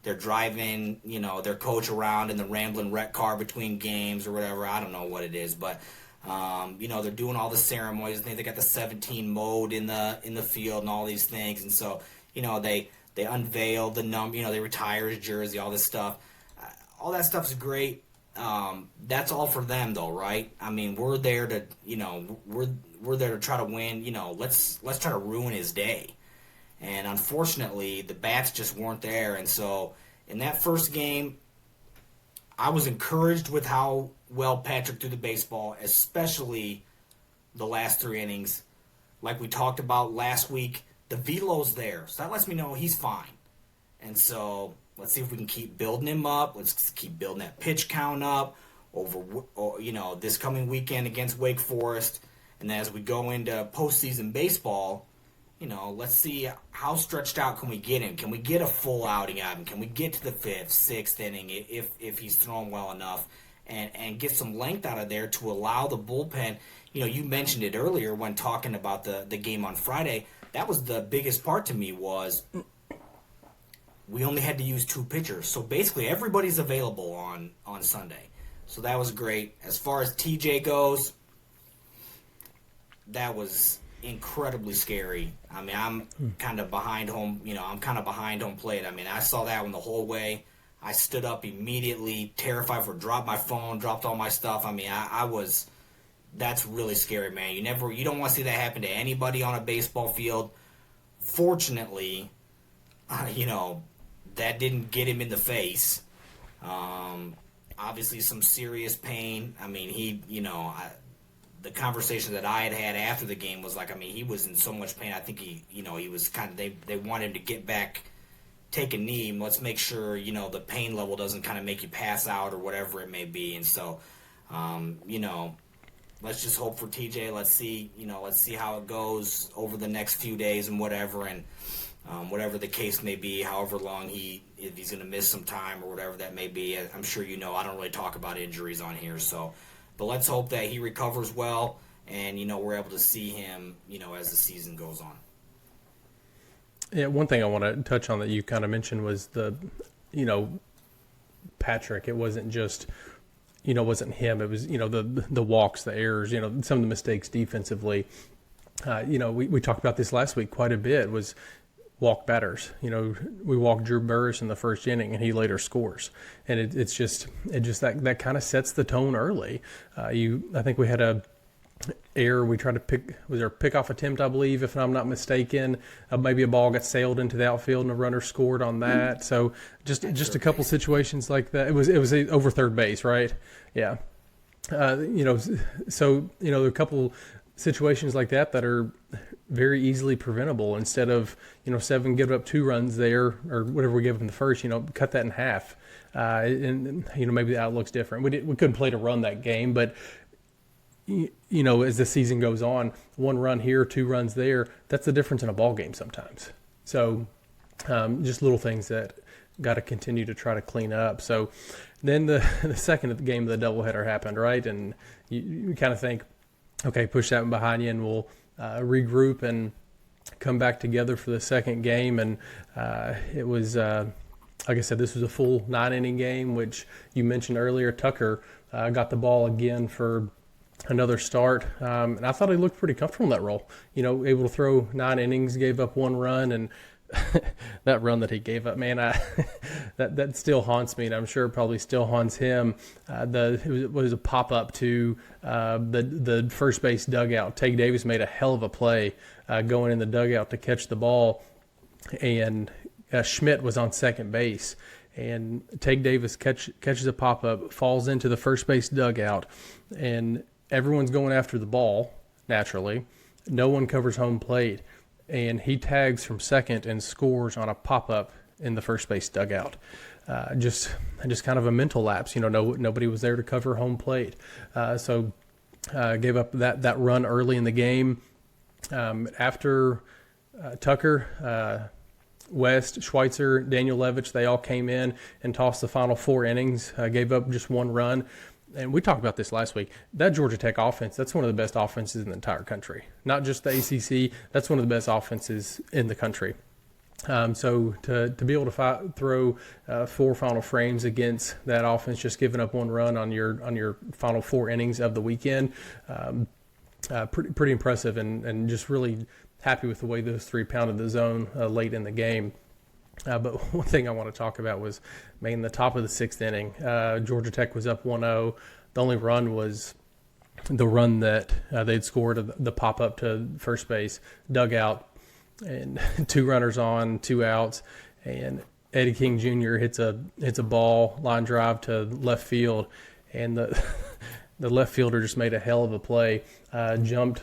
they're driving, their coach around in the rambling wreck car between games or whatever. I don't know what it is, but they're doing all the ceremonies. I think they got the 17 mode in the field and all these things. And so, they unveil the number, they retire his jersey, all this stuff. All that stuff's great. That's all for them though, right? I mean, we're there to, we're there to try to win. Let's try to ruin his day. And unfortunately, the bats just weren't there. And so in that first game, I was encouraged with how well Patrick threw the baseball, especially the last 3 innings. Like we talked about last week, the velo's there. So that lets me know he's fine. And so let's see if we can keep building him up. Let's keep building that pitch count up over, this coming weekend against Wake Forest. And then as we go into postseason baseball, let's see how stretched out can we get him. Can we get a full outing out of him? Can we get to the 5th, 6th inning if he's thrown well enough and get some length out of there to allow the bullpen. You mentioned it earlier when talking about the game on Friday. That was the biggest part to me was we only had to use 2 pitchers. So basically everybody's available on Sunday. So that was great. As far as TJ goes, that was incredibly scary. I mean, I'm kind of behind home, behind home plate. I mean, I saw that one the whole way. I stood up immediately, terrified dropped my phone, dropped all my stuff. I mean, that's really scary, man. You don't want to see that happen to anybody on a baseball field. Fortunately, that didn't get him in the face. Obviously some serious pain. I mean, the conversation that I had after the game was like, I mean, he was in so much pain. I think he was kind of, they want him to get back, take a knee. Let's make sure, the pain level doesn't kind of make you pass out or whatever it may be. And so, let's just hope for TJ. Let's see how it goes over the next few days and whatever, and whatever the case may be, however long if he's going to miss some time or whatever that may be. I'm sure I don't really talk about injuries on here, but let's hope that he recovers well and, we're able to see him, as the season goes on. Yeah, one thing I want to touch on that you kind of mentioned was Patrick. It wasn't just, wasn't him. It was, the walks, the errors, some of the mistakes defensively. We talked about this last week quite a bit, was walk batters. We walked Drew Burris in the first inning and he later scores. And it just that kind of sets the tone early. I think we had a error. We tried to was there a pickoff attempt, I believe, if I'm not mistaken. Maybe a ball got sailed into the outfield and a runner scored on that. So just a couple situations like that. It was over third base, right? Yeah. So a couple situations like that are very easily preventable. Instead of 7 give up 2 runs there or whatever we gave up in the first, cut that in half. And maybe the outlook's different. We couldn't play to run that game, but as the season goes on, 1 run here, 2 runs there, that's the difference in a ball game sometimes. So just little things that got to continue to try to clean up. So then the second of the game of the doubleheader happened, right? And you kind of think, okay, push that one behind you and we'll regroup and come back together for the second game. And it was, like I said, this was a full 9-inning game, which you mentioned earlier. Tucker got the ball again for another start, and I thought he looked pretty comfortable in that role. Able to throw 9 innings, gave up 1 run, and that run that he gave up, man, that still haunts me, and I'm sure it probably still haunts him. It was a pop up to the first base dugout. Tague Davis made a hell of a play going in the dugout to catch the ball, and Schmidt was on second base. And Tague Davis catches a pop up, falls into the first base dugout, and everyone's going after the ball, naturally. No one covers home plate. And he tags from second and scores on a pop-up in the first base dugout. Just kind of a mental lapse. Nobody was there to cover home plate. So gave up that run early in the game. After Tucker, West, Schweitzer, Daniel Levitch, they all came in and tossed the final 4 innings, gave up just 1 run. And we talked about this last week. That Georgia Tech offense, that's one of the best offenses in the entire country. Not just the ACC, that's one of the best offenses in the country. So to be able to throw 4 final frames against that offense, just giving up 1 run on your final 4 innings of the weekend, pretty impressive, and just really happy with the way those 3 pounded the zone late in the game. But one thing I want to talk about was, the top of the 6th inning, Georgia Tech was up 1-0. The only run was the run that they'd scored, the pop-up to first base dugout, and 2 runners on, 2 outs, and Eddie King Jr. hits a ball, line drive to left field, and the left fielder just made a hell of a play, jumped,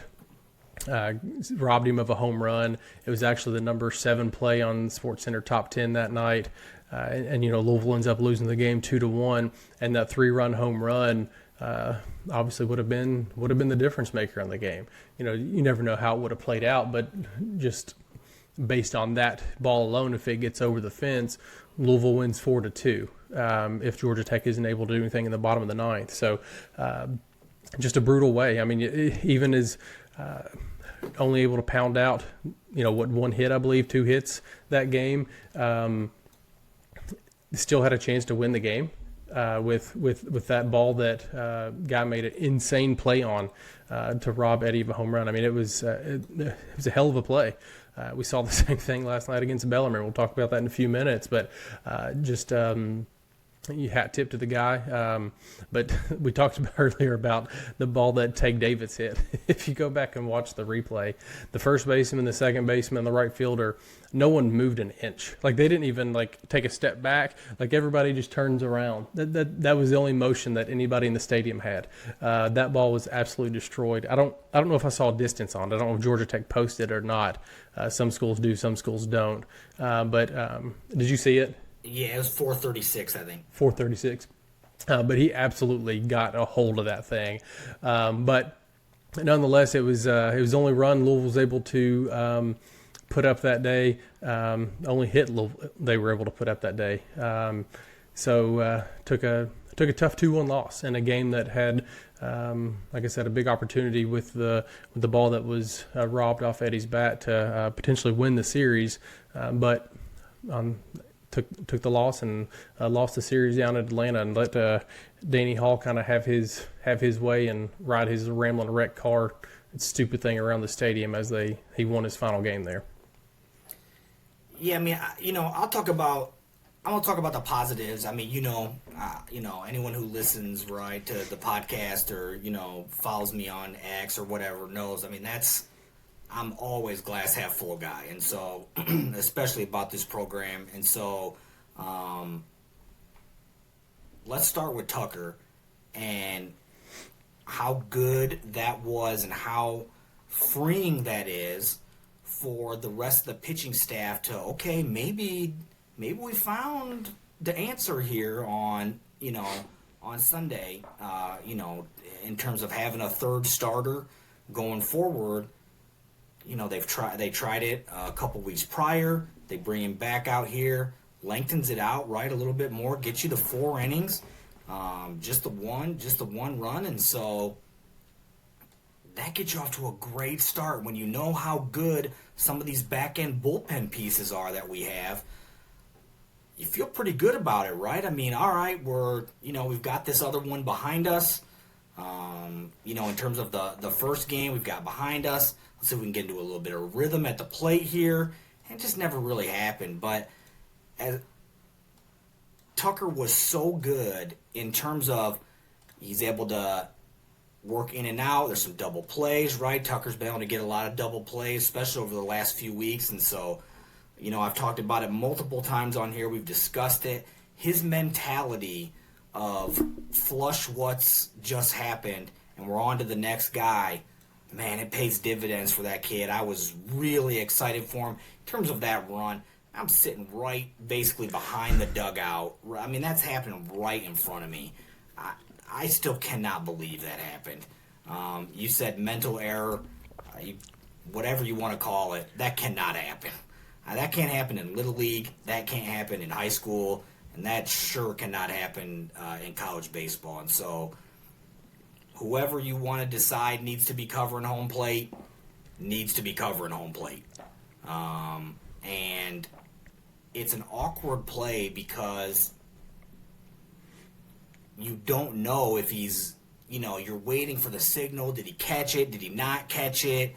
robbed him of a home run. It was actually the number 7 play on SportsCenter top 10 that night. And Louisville ends up losing the game 2-1, and that 3-run home run obviously would have been the difference maker on the game. You never know how it would have played out, but just based on that ball alone, if it gets over the fence, Louisville wins 4-2. If Georgia Tech isn't able to do anything in the bottom of the 9th, so just a brutal way. Even as only able to pound out, 1 hit, I believe, 2 hits that game. Still had a chance to win the game with that ball that guy made an insane play on to rob Eddie of a home run. It was a hell of a play. We saw the same thing last night against Bellarmine. We'll talk about that in a few minutes, but you hat tip to the guy. But we talked about earlier about the ball that Tague Davis hit. If you go back and watch the replay, the first baseman, the second baseman, the right fielder, no one moved an inch. They didn't even take a step back. Everybody just turns around. That was the only motion that anybody in the stadium had. That ball was absolutely destroyed. I don't know if I saw a distance on it. I don't know if Georgia Tech posted it or not. Some schools do, some schools don't. But did you see it? Yeah, it was 436, I think. 436. But he absolutely got a hold of that thing. But nonetheless, it was the only run Louisville was able to put up that day. Only hit they were able to put up that day. So took a tough 2-1 loss in a game that had, like I said, a big opportunity with the ball that was robbed off Eddie's bat to potentially win the series, but took the loss and lost the series down in Atlanta and let Danny Hall kind of have his way and ride his rambling wreck car, stupid thing around the stadium as he won his final game there. Yeah, I mean, I'll talk about. I want to talk about the positives. I mean, anyone who listens, right, to the podcast or, follows me on X or whatever knows. I mean, I'm always glass half full guy. And so, especially about this program. And so, let's start with Tucker and how good that was and how freeing that is for the rest of the pitching staff to, okay, maybe we found the answer here on Sunday, in terms of having a third starter going forward. They tried it a couple weeks prior. They bring him back out here, lengthens it out, right, a little bit more, gets you to 4 innings, just the one run. And so that gets you off to a great start when you know how good some of these back-end bullpen pieces are that we have. You feel pretty good about it, right? I mean, all right, we've got this other one behind us. In terms of the first game we've got behind us. Let's see if we can get into a little bit of rhythm at the plate here. It just never really happened. But Tucker was so good in terms of he's able to work in and out. There's some double plays, right? Tucker's been able to get a lot of double plays, especially over the last few weeks. And so, I've talked about it multiple times on here. We've discussed it. His mentality of flush what's just happened and we're on to the next guy, man, it pays dividends for that kid. I was really excited for him. In terms of that run, I'm sitting right basically behind the dugout. I mean, that's happening right in front of me. I still cannot believe that happened. You said mental error, whatever you want to call it, that cannot happen. That can't happen in Little League. That can't happen in high school. And that sure cannot happen in college baseball. And so whoever you want to decide needs to be covering home plate needs to be covering home plate. And it's an awkward play because you don't know if he's, you're waiting for the signal. Did he catch it? Did he not catch it?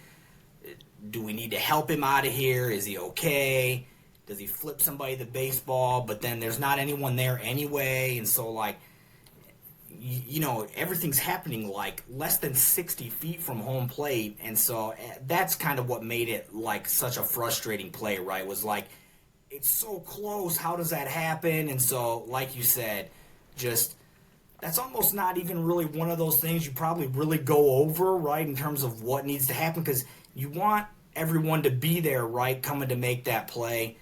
Do we need to help him out of here? Is he okay? Does he flip somebody the baseball? But then there's not anyone there anyway. And so, everything's happening less than 60 feet from home plate. And so that's kind of what made it such a frustrating play, right? Was it's so close. How does that happen? And so, like you said, that's almost not even really one of those things you probably really go over, right, in terms of what needs to happen, because you want everyone to be there, right, coming to make that play.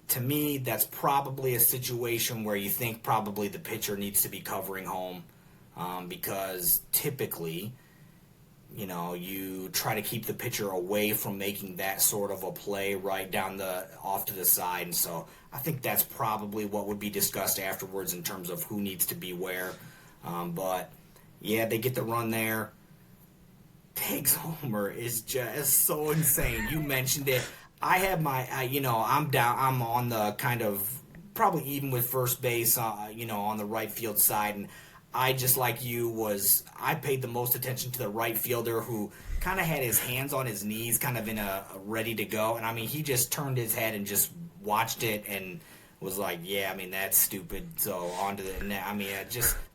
To me, that's probably a situation where you think probably the pitcher needs to be covering home, because typically, you try to keep the pitcher away from making that sort of a play right down off to the side. And so I think that's probably what would be discussed afterwards in terms of who needs to be where. But yeah, they get the run there. Tague's homer is just so insane. You mentioned it. I have I'm down. I'm on the kind of probably even with first base, on the right field side, and I just like you I paid the most attention to the right fielder who kind of had his hands on his knees, kind of in a ready to go, and I mean he just turned his head and just watched it and was like, yeah, I mean that's stupid. So onto the net. I mean,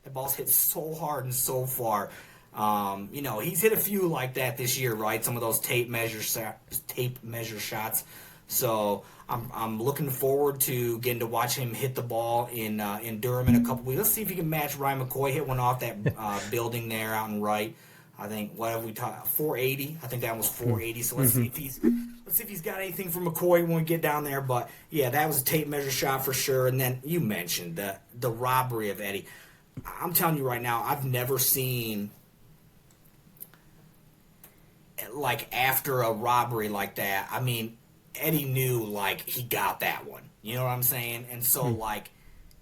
the ball's hit so hard and so far. He's hit a few like that this year, right? Some of those tape measure shots. So I'm looking forward to getting to watch him hit the ball in Durham in a couple weeks. Let's see if he can match Ryan McCoy. Hit one off that building there out in right. I think what have we talked 480? I think that was 480. So let's see if he's got anything for McCoy when we get down there. But yeah, that was a tape measure shot for sure. And then you mentioned the robbery of Eddie. I'm telling you right now, I've never seen like after a robbery like that, I mean, Eddie knew like he got that one. You know what I'm saying? And so like,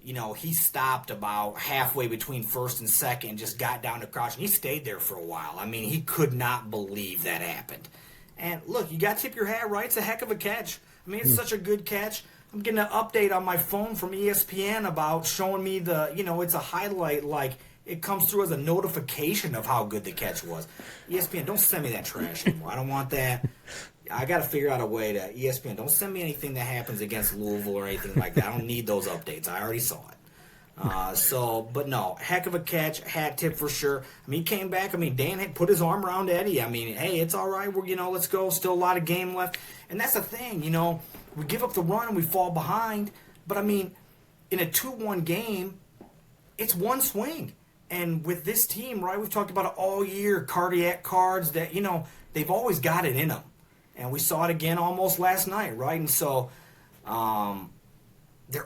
you know, he stopped about halfway between first and second and just got down to crouch, and he stayed there for a while. I mean, he could not believe that happened. And look, you got to tip your hat, right? It's a heck of a catch. I mean, it's such a good catch. I'm getting an update on my phone from ESPN about showing me the, you know, it's a highlight, like it comes through as a notification of how good the catch was. ESPN, don't send me that trash anymore. I don't want that. I got to figure out a way to, ESPN, don't send me anything that happens against Louisville or anything like that. I don't need those updates. I already saw it. But no, heck of a catch, hat tip for sure. I mean, he came back. I mean, Dan had put his arm around Eddie. I mean, hey, it's all right. We're, you know, let's go. Still a lot of game left. And that's the thing, you know, we give up the run and we fall behind. But, I mean, in a 2-1 game, it's one swing. And with this team, right, we've talked about it all year, cardiac cards that, you know, they've always got it in them. And we saw it again almost last night, right? And so, they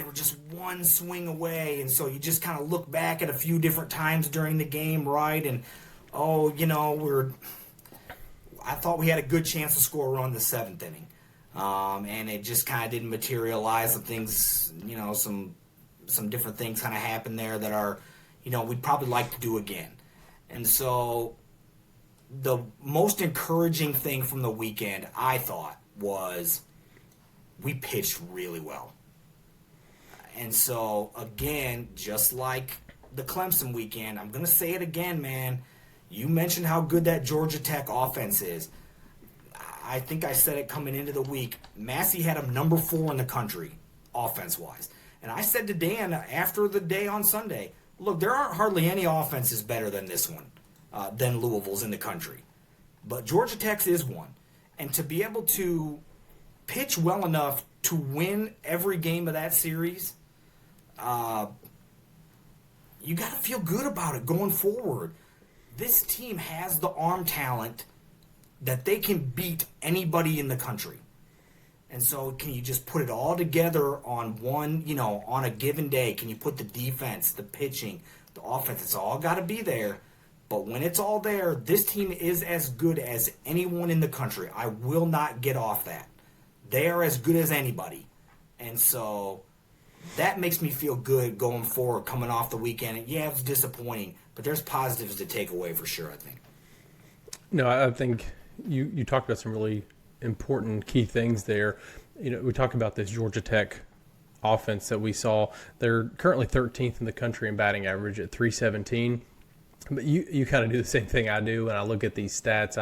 were just one swing away, and so you just kind of look back at a few different times during the game, right? And you know, I thought we had a good chance to score a run in the 7th inning, and it just kind of didn't materialize. Some things, you know, some different things kind of happened there that are, you know, we'd probably like to do again. And so, the most encouraging thing from the weekend, I thought, was we pitched really well. And so, again, just like the Clemson weekend, I'm going to say it again, man. You mentioned how good that Georgia Tech offense is. I think I said it coming into the week. Massey had him number 4 in the country, offense-wise. And I said to Dan after the day on Sunday, look, there aren't hardly any offenses better than this one, than Louisville's in the country. But Georgia Tech's is one. And to be able to pitch well enough to win every game of that series, you got to feel good about it going forward. This team has the arm talent that they can beat anybody in the country. And so can you just put it all together on one, you know, on a given day? Can you put the defense, the pitching, the offense? It's all got to be there. But when it's all there, this team is as good as anyone in the country. I will not get off that. They are as good as anybody. And so that makes me feel good going forward, coming off the weekend. And yeah, it was disappointing, but there's positives to take away for sure, I think. No, I think you talked about some really important key things there. You know, we talk about this Georgia Tech offense that we saw. They're currently 13th in the country in batting average at .317. But you kind of do the same thing I do. When I look at these stats,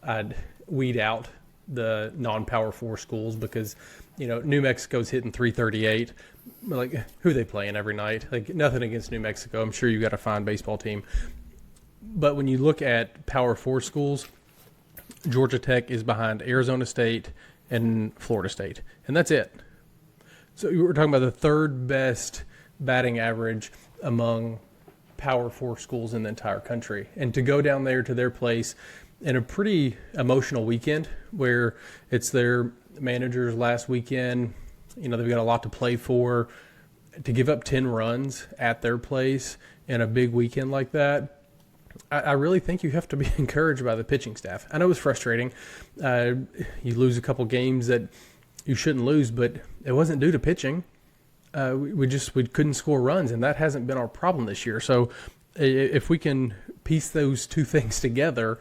I'd weed out the non-Power 4 schools because, you know, New Mexico's hitting .338. Like, who are they playing every night? Like, nothing against New Mexico. I'm sure you got a fine baseball team. But when you look at Power 4 schools, Georgia Tech is behind Arizona State and Florida State. And that's it. So we're talking about the third best batting average among Power 4 schools in the entire country. And to go down there to their place in a pretty emotional weekend where it's their managers last weekend, you know, they've got a lot to play for. To give up 10 runs at their place in a big weekend like that, I really think you have to be encouraged by the pitching staff. I know it's frustrating. You lose a couple games that you shouldn't lose, but it wasn't due to pitching. We couldn't score runs, and that hasn't been our problem this year. So if we can piece those two things together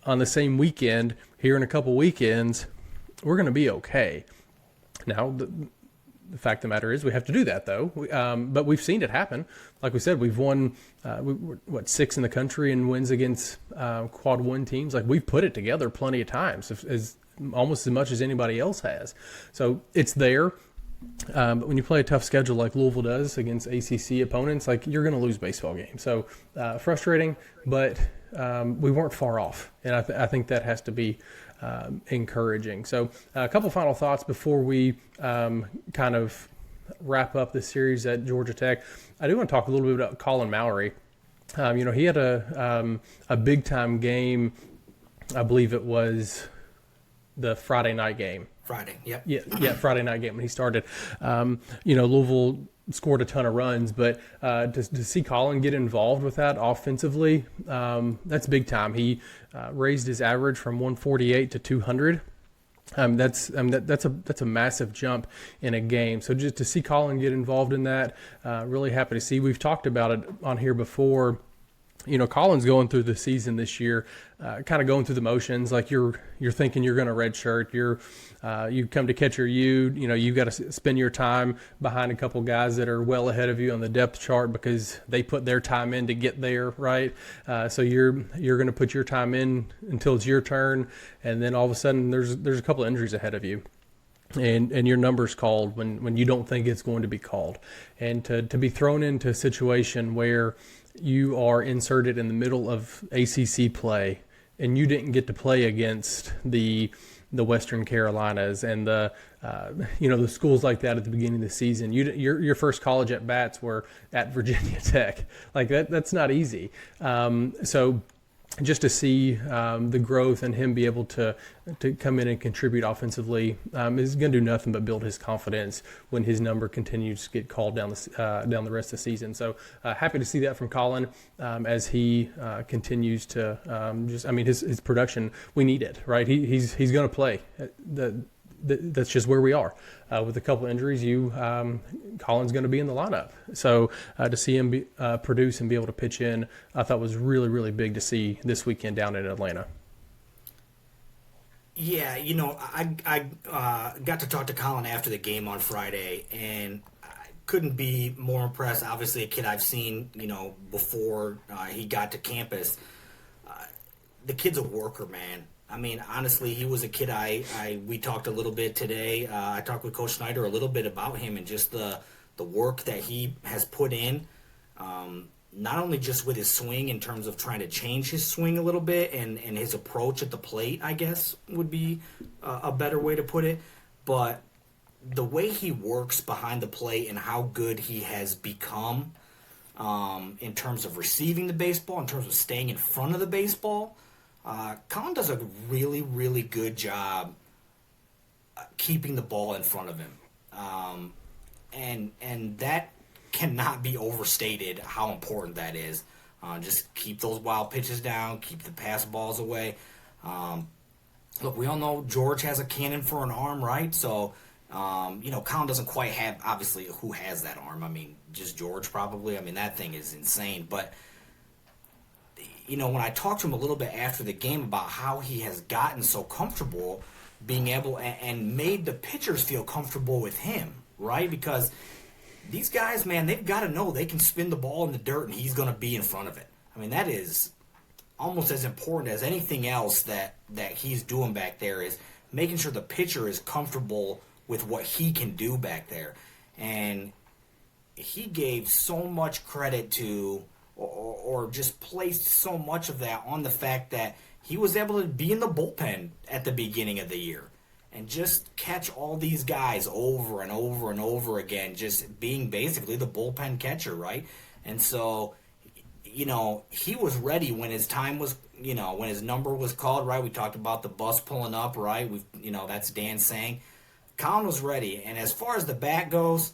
on the same weekend here in a couple weekends, we're going to be okay. Now, the fact of the matter is we have to do that, though. But we've seen it happen. Like we said, we've won, 6 in the country in wins against quad 1 teams. Like, we've put it together plenty of times, as almost as much as anybody else has. So it's there. But when you play a tough schedule like Louisville does against ACC opponents, like, you're going to lose baseball games. So frustrating, but we weren't far off. And I think that has to be encouraging. So a couple final thoughts before we kind of wrap up the series at Georgia Tech. I do want to talk a little bit about Colin Mowry. He had a big-time game. I believe it was the Friday night game Friday. Yep. Yeah, Friday night game when he started. Louisville scored a ton of runs, but to see Colin get involved with that offensively, that's big time. He raised his average from 148 to 200. That's a massive jump in a game. So just to see Colin get involved in that, really happy to see. We've talked about it on here before. Colin's going through the season this year, kind of going through the motions. Like you're thinking you're going to redshirt. You come to catcher you've got to spend your time behind a couple guys that are well ahead of you on the depth chart because they put their time in to get there, right? So you're going to put your time in until it's your turn, and then all of a sudden there's a couple of injuries ahead of you. And your number's called when you don't think it's going to be called. And to be thrown into a situation where you are inserted in the middle of ACC play and you didn't get to play against the Western Carolinas and the schools like that at the beginning of the season. Your first college at bats were at Virginia Tech. Like that's not easy. So just to see the growth and him be able to come in and contribute offensively is going to do nothing but build his confidence when his number continues to get called down the rest of the season. So happy to see that from Colin as he continues to his production. We need it, right? He's going to play. That's just where we are. With a couple injuries, Colin's going to be in the lineup. So to see him produce and be able to pitch in, I thought was really, really big to see this weekend down in Atlanta. Yeah, I got to talk to Colin after the game on Friday, and I couldn't be more impressed. Obviously, a kid I've seen, before he got to campus. The kid's a worker, man. I mean, honestly, he was a kid we talked a little bit today. I talked with Coach Snyder a little bit about him and just the work that he has put in, not only just with his swing in terms of trying to change his swing a little bit and his approach at the plate, I guess, would be a better way to put it, but the way he works behind the plate and how good he has become in terms of receiving the baseball, in terms of staying in front of the baseball. Colin does a really, really good job keeping the ball in front of him. And that cannot be overstated how important that is. Just keep those wild pitches down, keep the pass balls away. Look, we all know George has a cannon for an arm, right? So, Colin doesn't quite have, obviously, who has that arm? I mean, just George probably. I mean, that thing is insane. But when I talked to him a little bit after the game about how he has gotten so comfortable being able and made the pitchers feel comfortable with him, right? Because these guys, man, they've got to know they can spin the ball in the dirt and he's going to be in front of it. I mean, that is almost as important as anything else that he's doing back there is making sure the pitcher is comfortable with what he can do back there. And he gave so much credit to or just placed so much of that on the fact that he was able to be in the bullpen at the beginning of the year and just catch all these guys over and over and over again, just being basically the bullpen catcher, right? And so, he was ready when his time was, when his number was called, right? We talked about the bus pulling up, right? That's Dan saying. Colin was ready. And as far as the bat goes,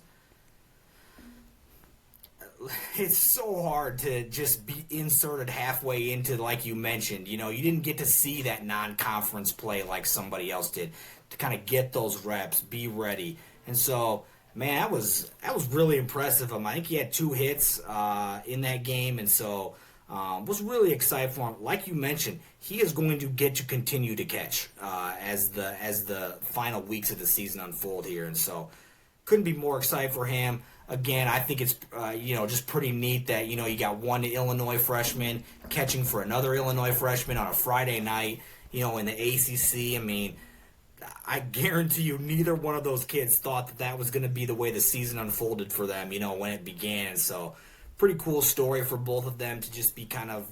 it's so hard to just be inserted halfway into, like you mentioned. You didn't get to see that non-conference play like somebody else did to kind of get those reps, be ready. And so, man, that was really impressive of him. I think he had 2 hits in that game, and so was really excited for him. Like you mentioned, he is going to get to continue to catch as the final weeks of the season unfold here, and so couldn't be more excited for him. Again, I think it's just pretty neat that you got one Illinois freshman catching for another Illinois freshman on a Friday night, in the ACC. I mean, I guarantee you neither one of those kids thought that was going to be the way the season unfolded for them, when it began. So pretty cool story for both of them to just be kind of,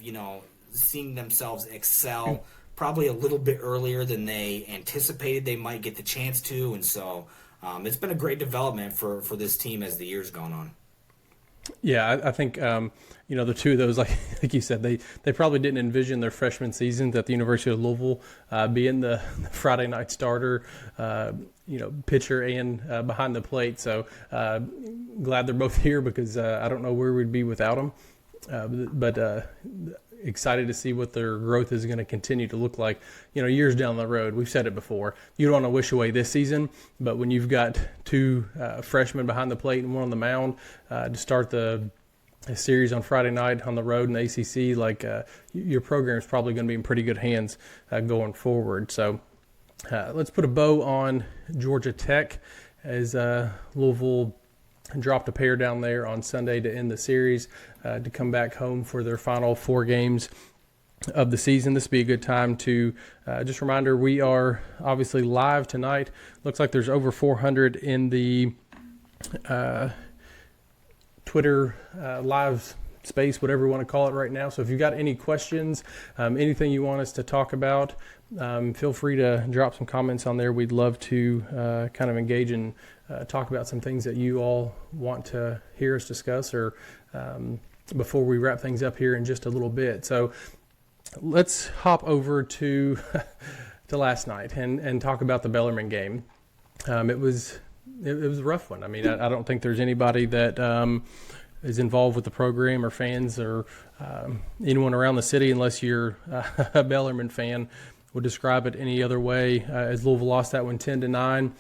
seeing themselves excel probably a little bit earlier than they anticipated they might get the chance to. And so it's been a great development for this team as the year's gone on. Yeah, I think the two of those, like you said, they probably didn't envision their freshman seasons at the University of Louisville being the Friday night starter, pitcher and behind the plate. So glad they're both here because I don't know where we'd be without them. But excited to see what their growth is going to continue to look like, years down the road. We've said it before. You don't want to wish away this season, but when you've got two freshmen behind the plate and one on the mound to start the series on Friday night on the road in the ACC, your program is probably going to be in pretty good hands going forward. So let's put a bow on Georgia Tech as Louisville dropped a pair down there on Sunday to end the series to come back home for their final 4 games of the season. This would be a good time to just a reminder, we are obviously live tonight. Looks like there's over 400 in the Twitter live space, whatever you want to call it right now. So if you've got any questions, anything you want us to talk about, feel free to drop some comments on there. We'd love to kind of engage and talk about some things that you all want to hear us discuss or before we wrap things up here in just a little bit. So let's hop over to last night and talk about the Bellarmine game. It was a rough one. I mean, I don't think there's anybody that is involved with the program or fans or anyone around the city, unless you're a Bellarmine fan, would describe it any other way. As Louisville lost that one 10-9.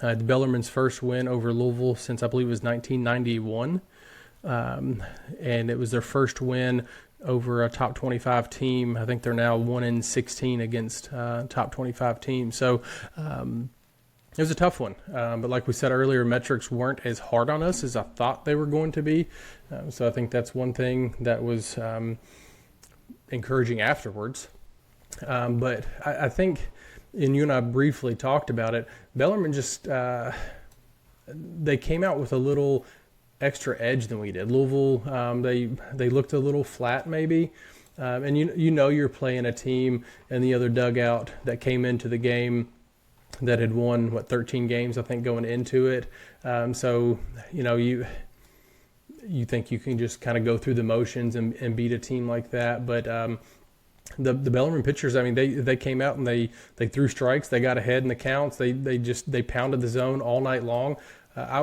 The Bellarmine's first win over Louisville since I believe it was 1991. And it was their first win over a top 25 team. I think they're now 1-16 against top 25 teams. So it was a tough one. But like we said earlier, metrics weren't as hard on us as I thought they were going to be. So I think that's one thing that was encouraging afterwards. But I think, and you and I briefly talked about it, Bellarmine just they came out with a little extra edge than we did. Louisville, they looked a little flat maybe, and you're playing a team in the other dugout that came into the game that had won 13 games I think going into it. So you think you can just kind of go through the motions and beat a team like that, but the Bellarmine pitchers, I mean, they came out and they threw strikes. They got ahead in the counts. They pounded the zone all night long. I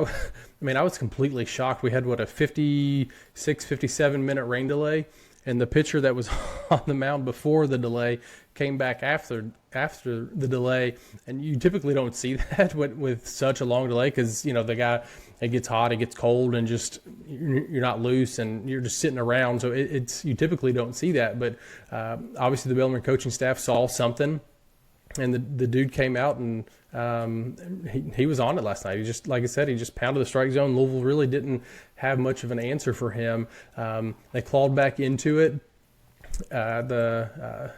was completely shocked. We had a 56, 57 minute rain delay, and the pitcher that was on the mound before the delay came back after the delay, and you typically don't see that with such a long delay because the guy, it gets hot, it gets cold, and just you're not loose and you're just sitting around. So you typically don't see that, but obviously the Bellarmine coaching staff saw something, and the dude came out and he was on it last night. He just, like I said, he just pounded the strike zone. Louisville really didn't have much of an answer for him. They clawed back into it. The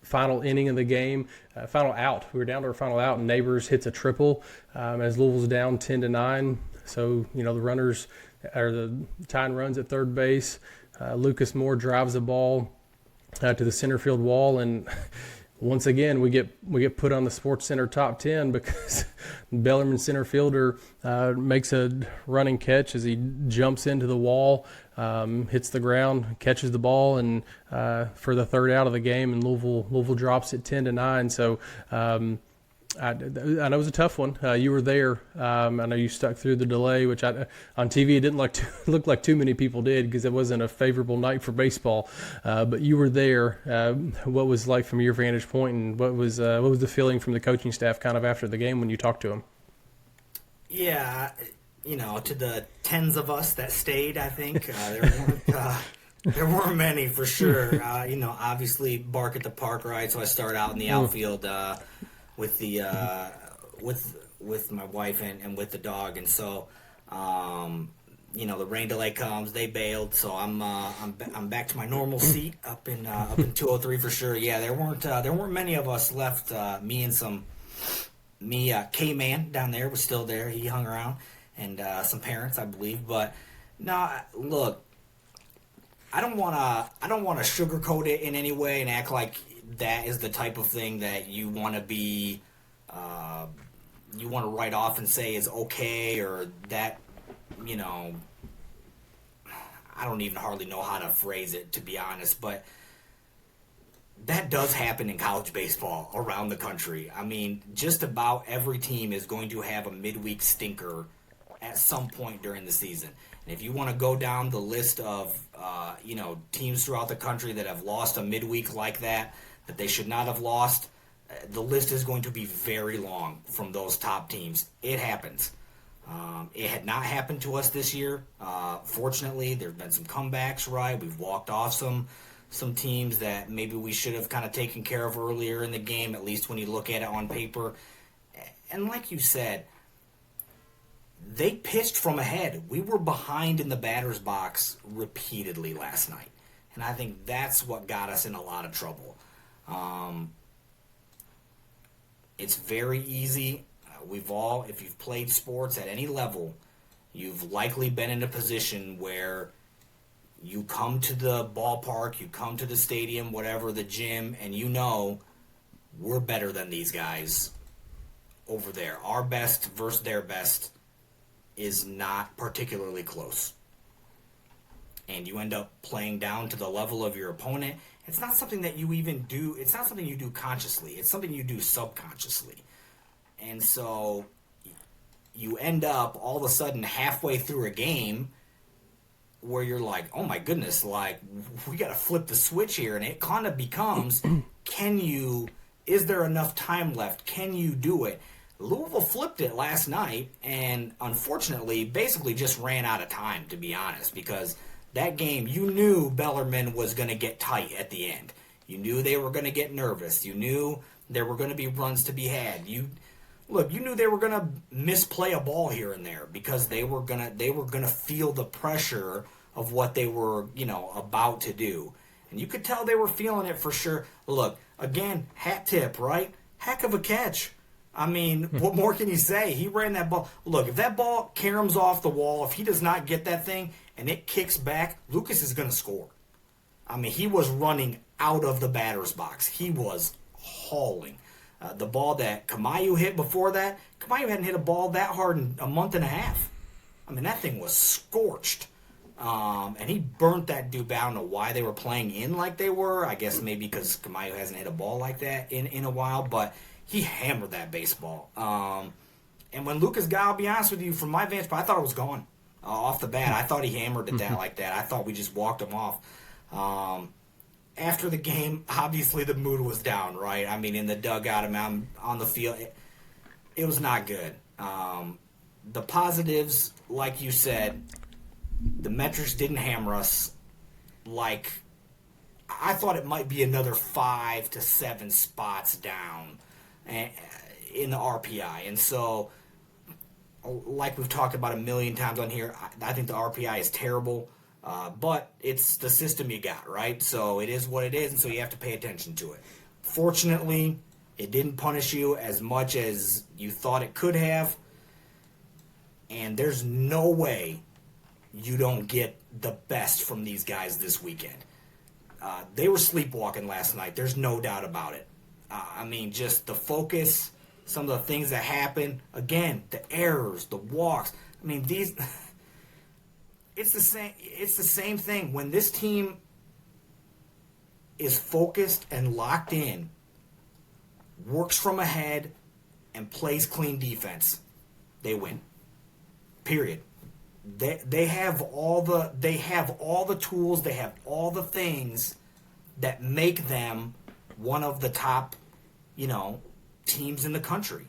final inning of the game, final out. We were down to our final out, and Neighbors hits a triple as Louisville's down 10-9. So, the runners or the tying runs at third base. Lucas Moore drives the ball to the center field wall, and once again we get put on the SportsCenter top 10 because Bellarmine center fielder makes a running catch as he jumps into the wall, hits the ground, catches the ball, and for the third out of the game, and Louisville drops it 10-9. So I know it was a tough one. You were there. I know you stuck through the delay, which on TV it didn't look like too many people did because it wasn't a favorable night for baseball. But you were there. What was it like from your vantage point, and what was the feeling from the coaching staff kind of after the game when you talked to them? Yeah, to the tens of us that stayed, I think there weren't many for sure. Obviously bark at the park, right? So I start out in the outfield. With the with my wife and with the dog, and so the rain delay comes, they bailed, so I'm back to my normal seat up in 203 for sure. Yeah, there weren't many of us left. K-Man down there was still there. He hung around, and some parents, I believe. But no, look, I don't wanna sugarcoat it in any way and act like that is the type of thing that you want to be, you want to write off and say is okay, or that, I don't even hardly know how to phrase it, to be honest, but that does happen in college baseball around the country. I mean, just about every team is going to have a midweek stinker at some point during the season. And if you want to go down the list of, teams throughout the country that have lost a midweek like that they should not have lost, the list is going to be very long from those top teams. It happens. It had not happened to us this year. Fortunately, there have been some comebacks, right? We've walked off some teams that maybe we should have kind of taken care of earlier in the game, at least when you look at it on paper. And like you said, they pitched from ahead. We were behind in the batter's box repeatedly last night. And I think that's what got us in a lot of trouble. It's very easy. If you've played sports at any level, you've likely been in a position where you come to the ballpark, you come to the stadium, whatever, the gym, and we're better than these guys over there. Our best versus their best is not particularly close. And you end up playing down to the level of your opponent. It's not something that you even do. It's not something you do consciously. It's something you do subconsciously. And so you end up all of a sudden halfway through a game where you're like, oh my goodness, like we got to flip the switch here. And it kind of becomes, is there enough time left? Can you do it? Louisville flipped it last night and unfortunately basically just ran out of time, to be honest, because that game, you knew Bellarmine was going to get tight at the end. You knew they were going to get nervous. You knew there were going to be runs to be had. You knew they were going to misplay a ball here and there because they were going to feel the pressure of what they were, about to do. And you could tell they were feeling it for sure. Look, again, hat tip, right? Heck of a catch. I mean, what more can you say? He ran that ball. Look, if that ball caroms off the wall, if he does not get that thing and it kicks back, Lucas is going to score. I mean, he was running out of the batter's box. He was hauling. The ball that Kamayu hit before that, Kamayu hadn't hit a ball that hard in a month and a half. I mean, that thing was scorched. And he burnt that dude. I don't know why they were playing in like they were. I guess maybe because Kamayu hasn't hit a ball like that in a while, but he hammered that baseball. And when Lucas got, I'll be honest with you, from my vantage point, I thought it was gone. Off the bat, I thought he hammered it that like that. I thought we just walked him off. After the game, obviously the mood was down, right? I mean, in the dugout, on the field, it was not good. The positives, like you said, the metrics didn't hammer us. Like, I thought it might be another 5 to 7 spots down in the RPI. And so, like we've talked about a million times on here, I think the RPI is terrible. But it's the system you got, right? So it is what it is, and so you have to pay attention to it. Fortunately, it didn't punish you as much as you thought it could have. And there's no way you don't get the best from these guys this weekend. They were sleepwalking last night. There's no doubt about it. I mean, just the focus, some of the things that happened. Again, the errors, the walks. I mean, these... It's the same thing. When this team is focused and locked in, works from ahead, and plays clean defense, they win. Period. They have all the tools, they have all the things that make them one of the top, teams in the country.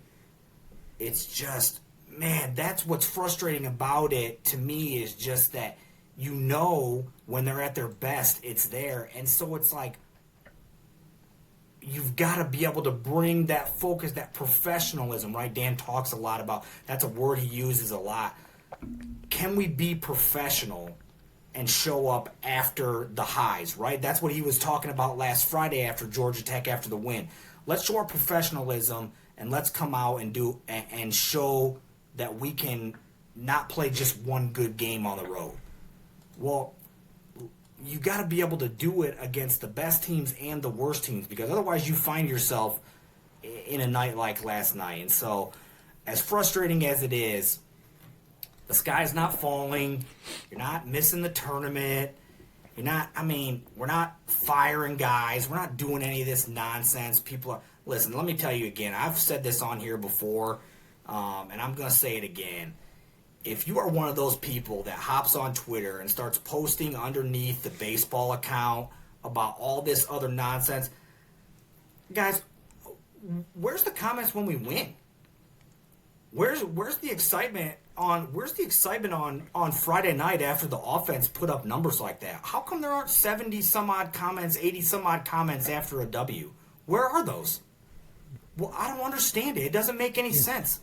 It's just, man, that's what's frustrating about it to me, is just that when they're at their best, it's there. And so it's like, you've got to be able to bring that focus, that professionalism, right? Dan talks a lot about, that's a word he uses a lot. Can we be professional and show up after the highs, right? That's what he was talking about last Friday after Georgia Tech, after the win. Let's show our professionalism and let's come out and show that we can not play just one good game on the road. Well, you got to be able to do it against the best teams and the worst teams, because otherwise you find yourself in a night like last night. And so, as frustrating as it is, The sky's not falling. You're not missing the tournament. You're not, we're not firing guys. We're not doing any of this nonsense. Listen, let me tell you again. I've said this on here before, and I'm going to say it again. If you are one of those people that hops on Twitter and starts posting underneath the baseball account about all this other nonsense, guys, where's the comments when we win? Where's the excitement on Friday night after the offense put up numbers like that? How come there aren't 70 some odd comments, 80 some odd comments after a W? Where are those? Well, I don't understand it. It doesn't make any sense.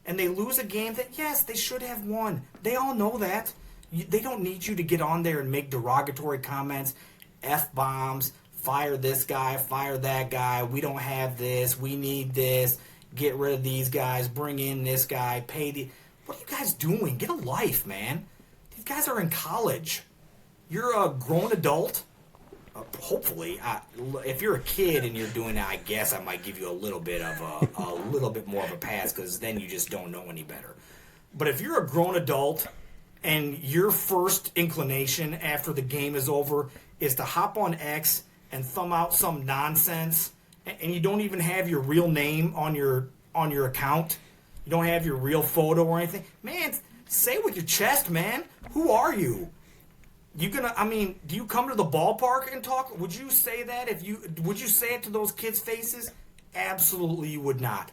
And they lose a game that, yes, they should have won. They all know that. They don't need you to get on there and make derogatory comments, F-bombs, fire this guy, fire that guy, we don't have this, we need this, get rid of these guys, bring in this guy, pay the... What are you guys doing? Get a life, man. These guys are in college. You're a grown adult. Hopefully, if you're a kid and you're doing that, I guess I might give you a little bit more of a pass, because then you just don't know any better. But if you're a grown adult and your first inclination after the game is over is to hop on X and thumb out some nonsense, and you don't even have your real name on your account, you don't have your real photo or anything, man, say it with your chest, man. Who are you? Do you come to the ballpark and talk? Would you say that would you say it to those kids' faces? Absolutely you would not.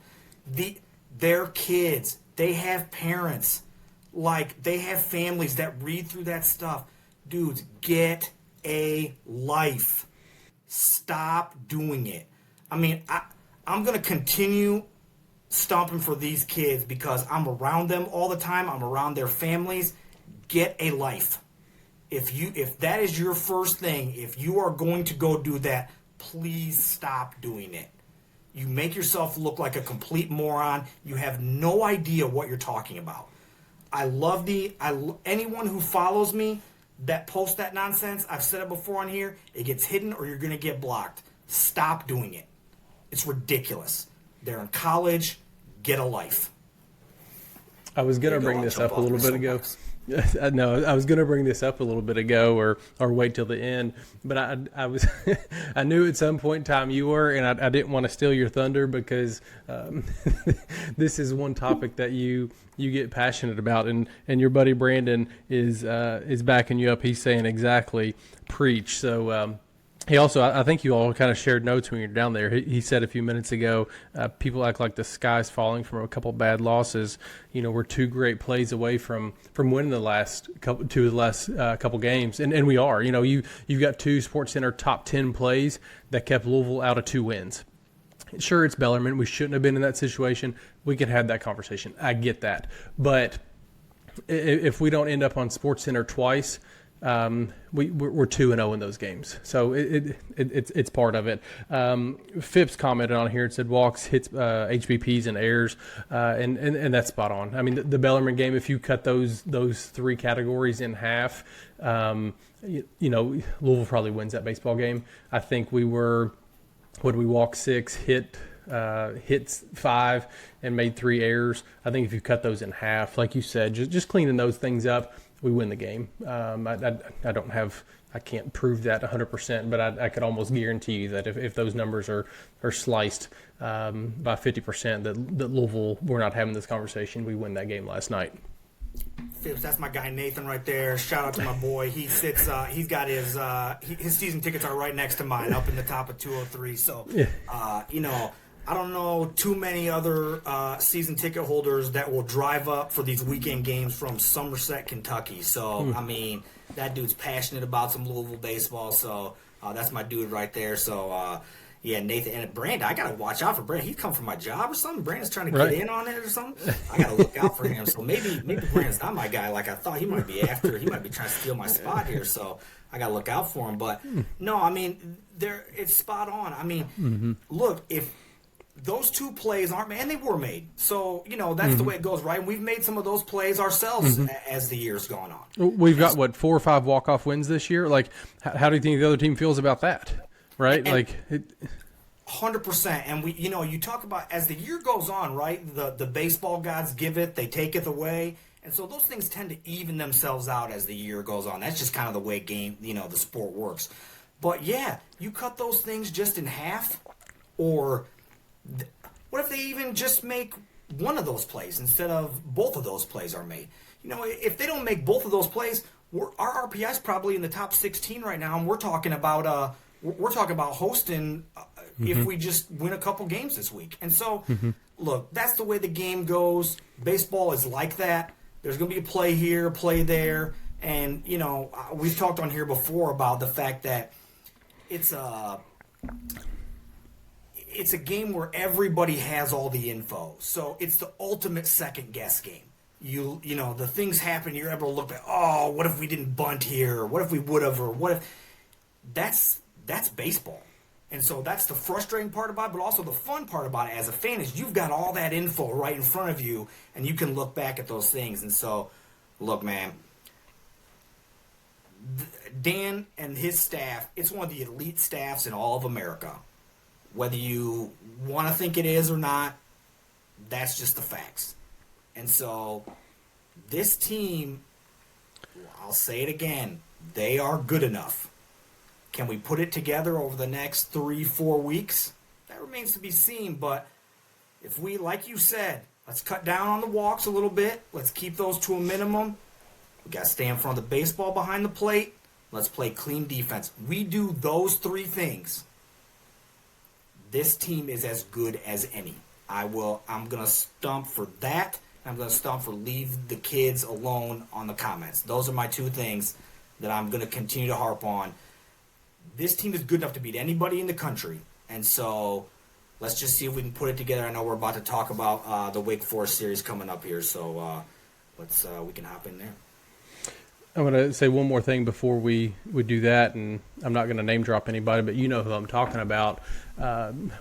They're kids. They have parents. Like, they have families that read through that stuff. Dudes, get a life. Stop doing it. I'm going to continue stomping for these kids because I'm around them all the time. I'm around their families. Get a life. If that is your first thing, if you are going to go do that, please stop doing it. You make yourself look like a complete moron. You have no idea what you're talking about. Anyone who follows me that posts that nonsense, I've said it before on here, it gets hidden or you're going to get blocked. Stop doing it. It's ridiculous. They're in college. Get a life. I was going to bring this up a little bit ago. No, I was going to bring this up a little bit ago, or wait till the end, but I was I knew at some point in time you were, and I didn't want to steal your thunder because this is one topic that you get passionate about, and your buddy Brandon is backing you up. He's saying exactly, preach. So. He also, I think you all kind of shared notes when you're down there. He said a few minutes ago, people act like the sky's falling from a couple bad losses. We're 2 great plays away from winning the last couple games, and we are. You've got 2 SportsCenter top 10 plays that kept Louisville out of 2 wins. Sure, it's Bellarmine. We shouldn't have been in that situation. We could have that conversation. I get that, but if we don't end up on SportsCenter twice. We're 2-0 in those games, so it's part of it. Phipps commented on here and said walks, hits, HBPs, and errors, and that's spot on. The Bellarmine game, if you cut those 3 categories in half, Louisville probably wins that baseball game. I think we walk 6, hits 5, and made 3 errors. I think if you cut those in half, like you said, just cleaning those things up, we win the game. I can't prove that 100%, but I could almost guarantee you that if those numbers are sliced by 50%, that Louisville, we're not having this conversation. We win that game last night. Phipps, that's my guy Nathan right there. Shout out to my boy. He sits. He's got his season tickets are right next to mine, up in the top of 203. So, I don't know too many other season ticket holders that will drive up for these weekend games from Somerset, Kentucky. So, that dude's passionate about some Louisville baseball. So, that's my dude right there. So, Nathan and Brandon, I got to watch out for Brandon. He's come from my job or something. Brandon's trying to get in on it or something. I got to look out for him. So, maybe Brandon's not my guy like I thought. He might be trying to steal my spot here. So, I got to look out for him. But, no, it's spot on. Look, if those 2 plays aren't made, and they were made. So, that's the way it goes, right? And we've made some of those plays ourselves as the year's gone on. We've got, 4 or 5 walk-off wins this year? Like, how do you think the other team feels about that, right? 100%. And you talk about as the year goes on, right? The baseball gods give it, they take it away. And so those things tend to even themselves out as the year goes on. That's just kind of the way the sport works. But yeah, you cut those things just in half, or what if they even just make one of those plays instead of both of those plays are made? If they don't make both of those plays, our RPI is probably in the top 16 right now, and we're talking about hosting if we just win a couple games this week. And so, look, that's the way the game goes. Baseball is like that. There's going to be a play here, a play there, and we've talked on here before about the fact that it's a game where everybody has all the info. So it's the ultimate second guess game. The things happen, you're able to look at, oh, what if we didn't bunt here, or what if we would have, or what if that's baseball. And so that's the frustrating part about it, but also the fun part about it as a fan is you've got all that info right in front of you, and you can look back at those things. And so, look, man, Dan and his staff, it's one of the elite staffs in all of America. Whether you want to think it is or not, that's just the facts. And so this team, I'll say it again, they are good enough. Can we put it together over the next 3-4 weeks? That remains to be seen. But if we, like you said, let's cut down on the walks a little bit. Let's keep those to a minimum. We got to stay in front of the baseball behind the plate. Let's play clean defense. We do those three things. This team is as good as any. I'm going to stump for that. I'm going to stump for leave the kids alone on the comments. Those are my two things that I'm going to continue to harp on. This team is good enough to beat anybody in the country. And so let's just see if we can put it together. I know we're about to talk about the Wake Forest series coming up here. So we can hop in there. I'm going to say one more thing before we do that, and I'm not going to name drop anybody, but you know who I'm talking about.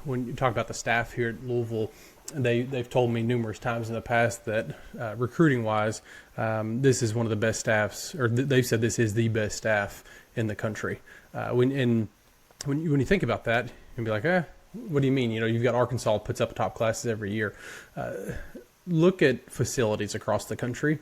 When you talk about the staff here at Louisville, they've told me numerous times in the past that recruiting-wise, this is one of the best staffs, or they've said this is the best staff in the country. When you think about that, you'll be like, what do you mean? You've got Arkansas puts up top classes every year. Look at facilities across the country.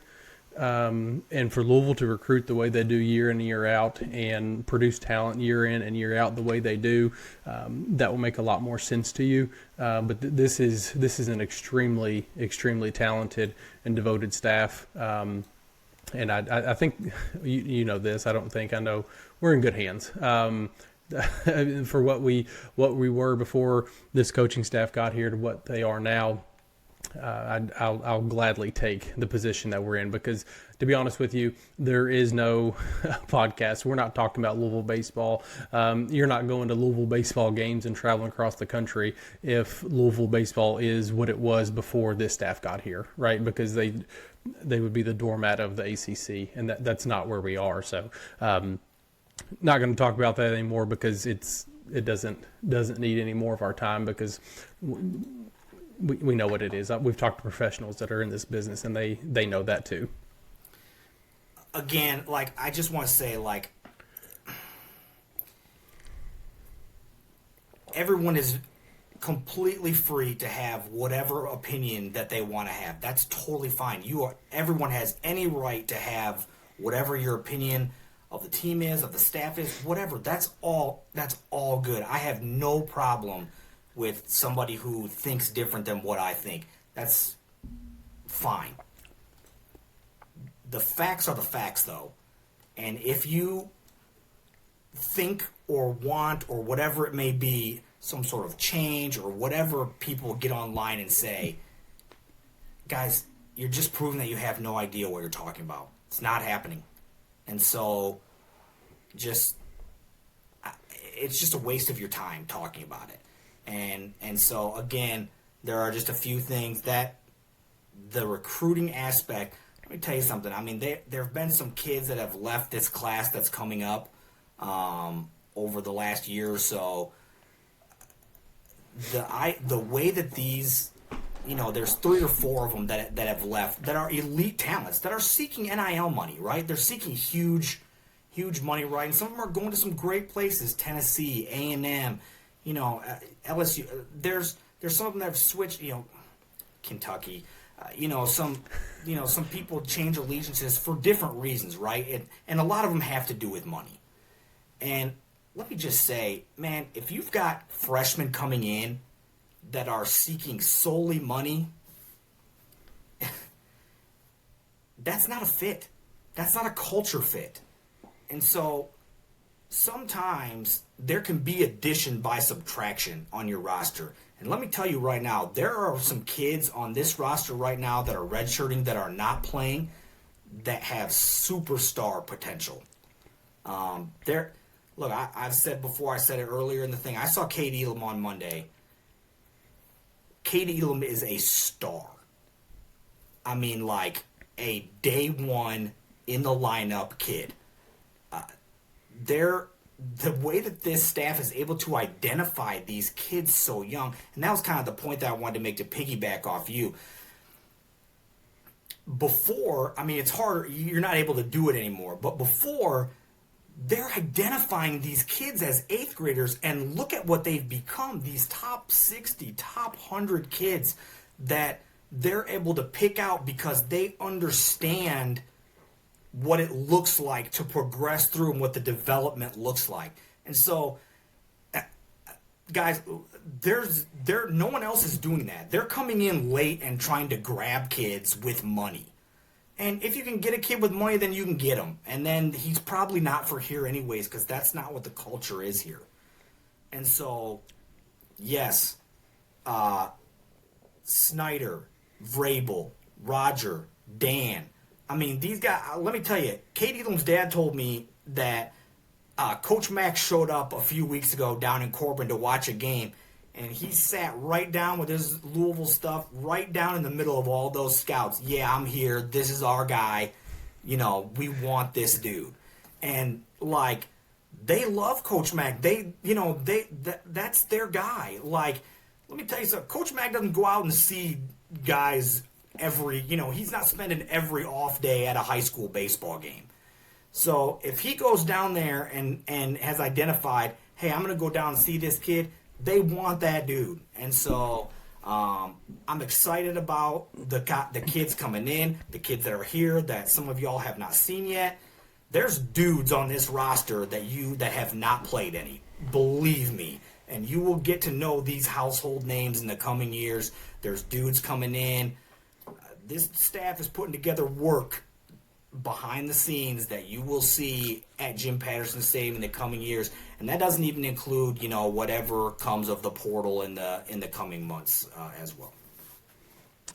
And for Louisville to recruit the way they do year in and year out and produce talent year in and year out the way they do, that will make a lot more sense to you. But this is an extremely, extremely talented and devoted staff. And I think you know this. I don't think I know. We're in good hands. For what we were before this coaching staff got here to what they are now. I'll gladly take the position that we're in because, to be honest with you, there is no podcast. We're not talking about Louisville baseball. You're not going to Louisville baseball games and traveling across the country if Louisville baseball is what it was before this staff got here, right? Because they would be the doormat of the ACC, and that's not where we are. So, not going to talk about that anymore because it doesn't need any more of our time because. We know what it is. We've talked to professionals that are in this business, and they know that too. Again, I just want to say, everyone is completely free to have whatever opinion that they want to have. That's totally fine. Everyone has any right to have whatever your opinion of the team is, of the staff is, whatever. That's all good. I have no problem with somebody who thinks different than what I think. That's fine. The facts are the facts, though. And if you think or want or whatever it may be, some sort of change or whatever people get online and say, guys, you're just proving that you have no idea what you're talking about. It's not happening. And so it's just a waste of your time talking about it. And so, again, there are just a few things that the recruiting aspect, let me tell you something. I mean, there have been some kids that have left this class that's coming up over the last year or so. The way that these, there's 3 or 4 of them that have left that are elite talents, that are seeking NIL money, right? They're seeking huge money, right? And some of them are going to some great places, Tennessee, A&M, LSU. There's some of them that have switched, Kentucky. some people change allegiances for different reasons, right? And a lot of them have to do with money. And let me just say, man, if you've got freshmen coming in that are seeking solely money, that's not a fit. That's not a culture fit. And so sometimes there can be addition by subtraction on your roster. And let me tell you right now, there are some kids on this roster right now that are redshirting, that are not playing, that have superstar potential. Look, I've said before, I said it earlier in the thing, I saw Cade Elam on Monday. Cade Elam is a star. I mean, like a day one in the lineup kid. The way that this staff is able to identify these kids so young, and that was kind of the point that I wanted to make to piggyback off you. Before, I mean, it's harder, you're not able to do it anymore, but before, they're identifying these kids as 8th graders, and look at what they've become, these top 60, top 100 kids that they're able to pick out because they understand what it looks like to progress through and what the development looks like. And so, guys, no one else is doing that. They're coming in late and trying to grab kids with money. And if you can get a kid with money, then you can get him. And then he's probably not for here anyways, because that's not what the culture is here. And so, yes, Snyder, Vrabel, Roger, Dan. I mean, these guys, let me tell you, Cade Elam's dad told me that Coach Mack showed up a few weeks ago down in Corbin to watch a game, and he sat right down with his Louisville stuff, right down in the middle of all those scouts. Yeah, I'm here. This is our guy. We want this dude. And, like, they love Coach Mack. That's their guy. Like, let me tell you something. Coach Mack doesn't go out and see guys he's not spending every off day at a high school baseball game. So if he goes down there and has identified, hey, I'm going to go down and see this kid, they want that dude. And so I'm excited about the kids coming in, the kids that are here that some of y'all have not seen yet. There's dudes on this roster that have not played any. Believe me. And you will get to know these household names in the coming years. There's dudes coming in. This staff is putting together work behind the scenes that you will see at Jim Patterson Stadium in the coming years, and that doesn't even include whatever comes of the portal in the coming months as well.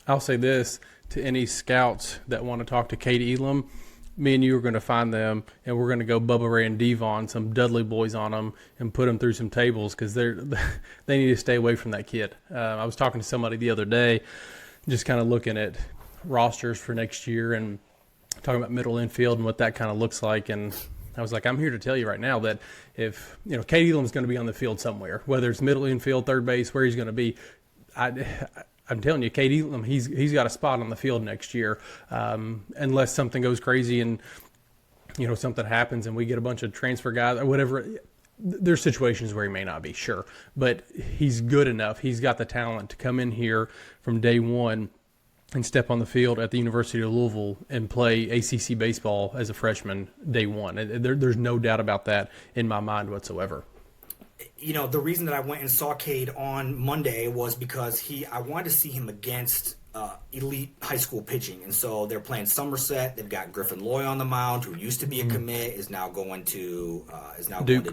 I'll say this to any scouts that want to talk to Cade Elam: me and you are going to find them, and we're going to go Bubba Ray and Devon, some Dudley boys on them, and put them through some tables because they need to stay away from that kid. I was talking to somebody the other day, just kind of looking at rosters for next year and talking about middle infield and what that kind of looks like. And I was like, I'm here to tell you right now that if, Cade Elam is going to be on the field somewhere, whether it's middle infield, third base, where he's going to be, I'm telling you, Cade Elam, he's got a spot on the field next year, unless something goes crazy and, something happens and we get a bunch of transfer guys or whatever. There's situations where he may not be, sure, but he's good enough. He's got the talent to come in here from day one and step on the field at the University of Louisville and play ACC baseball as a freshman day one. There's no doubt about that in my mind whatsoever. The reason that I went and saw Cade on Monday was because I wanted to see him against elite high school pitching. And so they're playing Somerset. They've got Griffin Loy on the mound, who used to be a commit, is now going to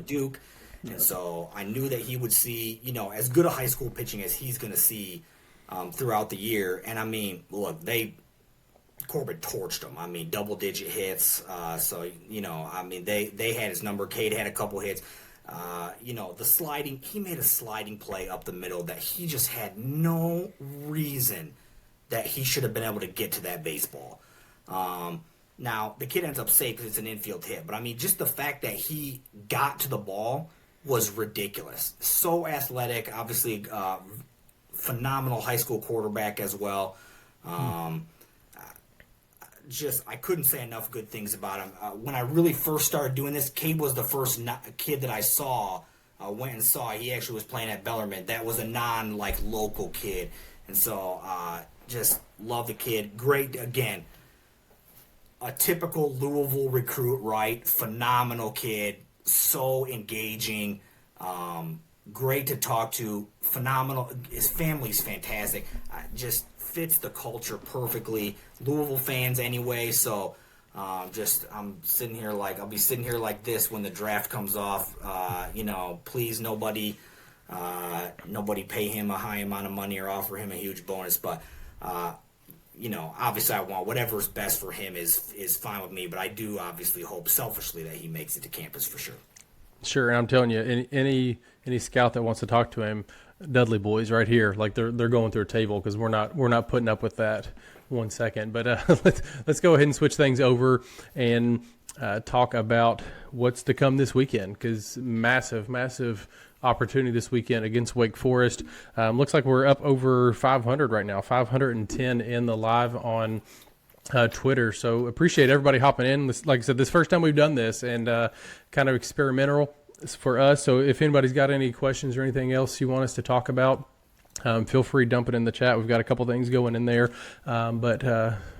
Duke. And so I knew that he would see, as good a high school pitching as he's going to see throughout the year. And I mean, look, Corbin torched him. I mean, double-digit hits. They had his number. Cade had a couple hits. He made a sliding play up the middle that he just had no reason that he should have been able to get to that baseball. Now, the kid ends up safe because it's an infield hit. But, I mean, just the fact that he got to the ball was ridiculous. So athletic, obviously phenomenal high school quarterback as well. I couldn't say enough good things about him. When I really first started doing this, Cade was the first kid that I saw, went and saw. He actually was playing at Bellarmine. That was a local kid. And so just love the kid. Great, again, a typical Louisville recruit, right? Phenomenal kid, so engaging, great to talk to, phenomenal. His family's fantastic. Just fits the culture perfectly. Louisville fans anyway, so I'm sitting here I'll be sitting here like this when the draft comes off. Please nobody pay him a high amount of money or offer him a huge bonus, but obviously I want whatever's best for him is fine with me, but I do obviously hope selfishly that he makes it to campus for sure. Sure, and I'm telling you, any scout that wants to talk to him, Dudley boys right here, like they're going through a table because we're not putting up with that 1 second. But let's go ahead and switch things over and talk about what's to come this weekend, because massive opportunity this weekend against Wake Forest. Looks like we're up over 500 right now, 510 in the live on Twitter. So appreciate everybody hopping in. Like I said, this first time we've done this, and kind of experimental for us. So if anybody's got any questions or anything else you want us to talk about, feel free to dump it in the chat. We've got a couple things going in there, but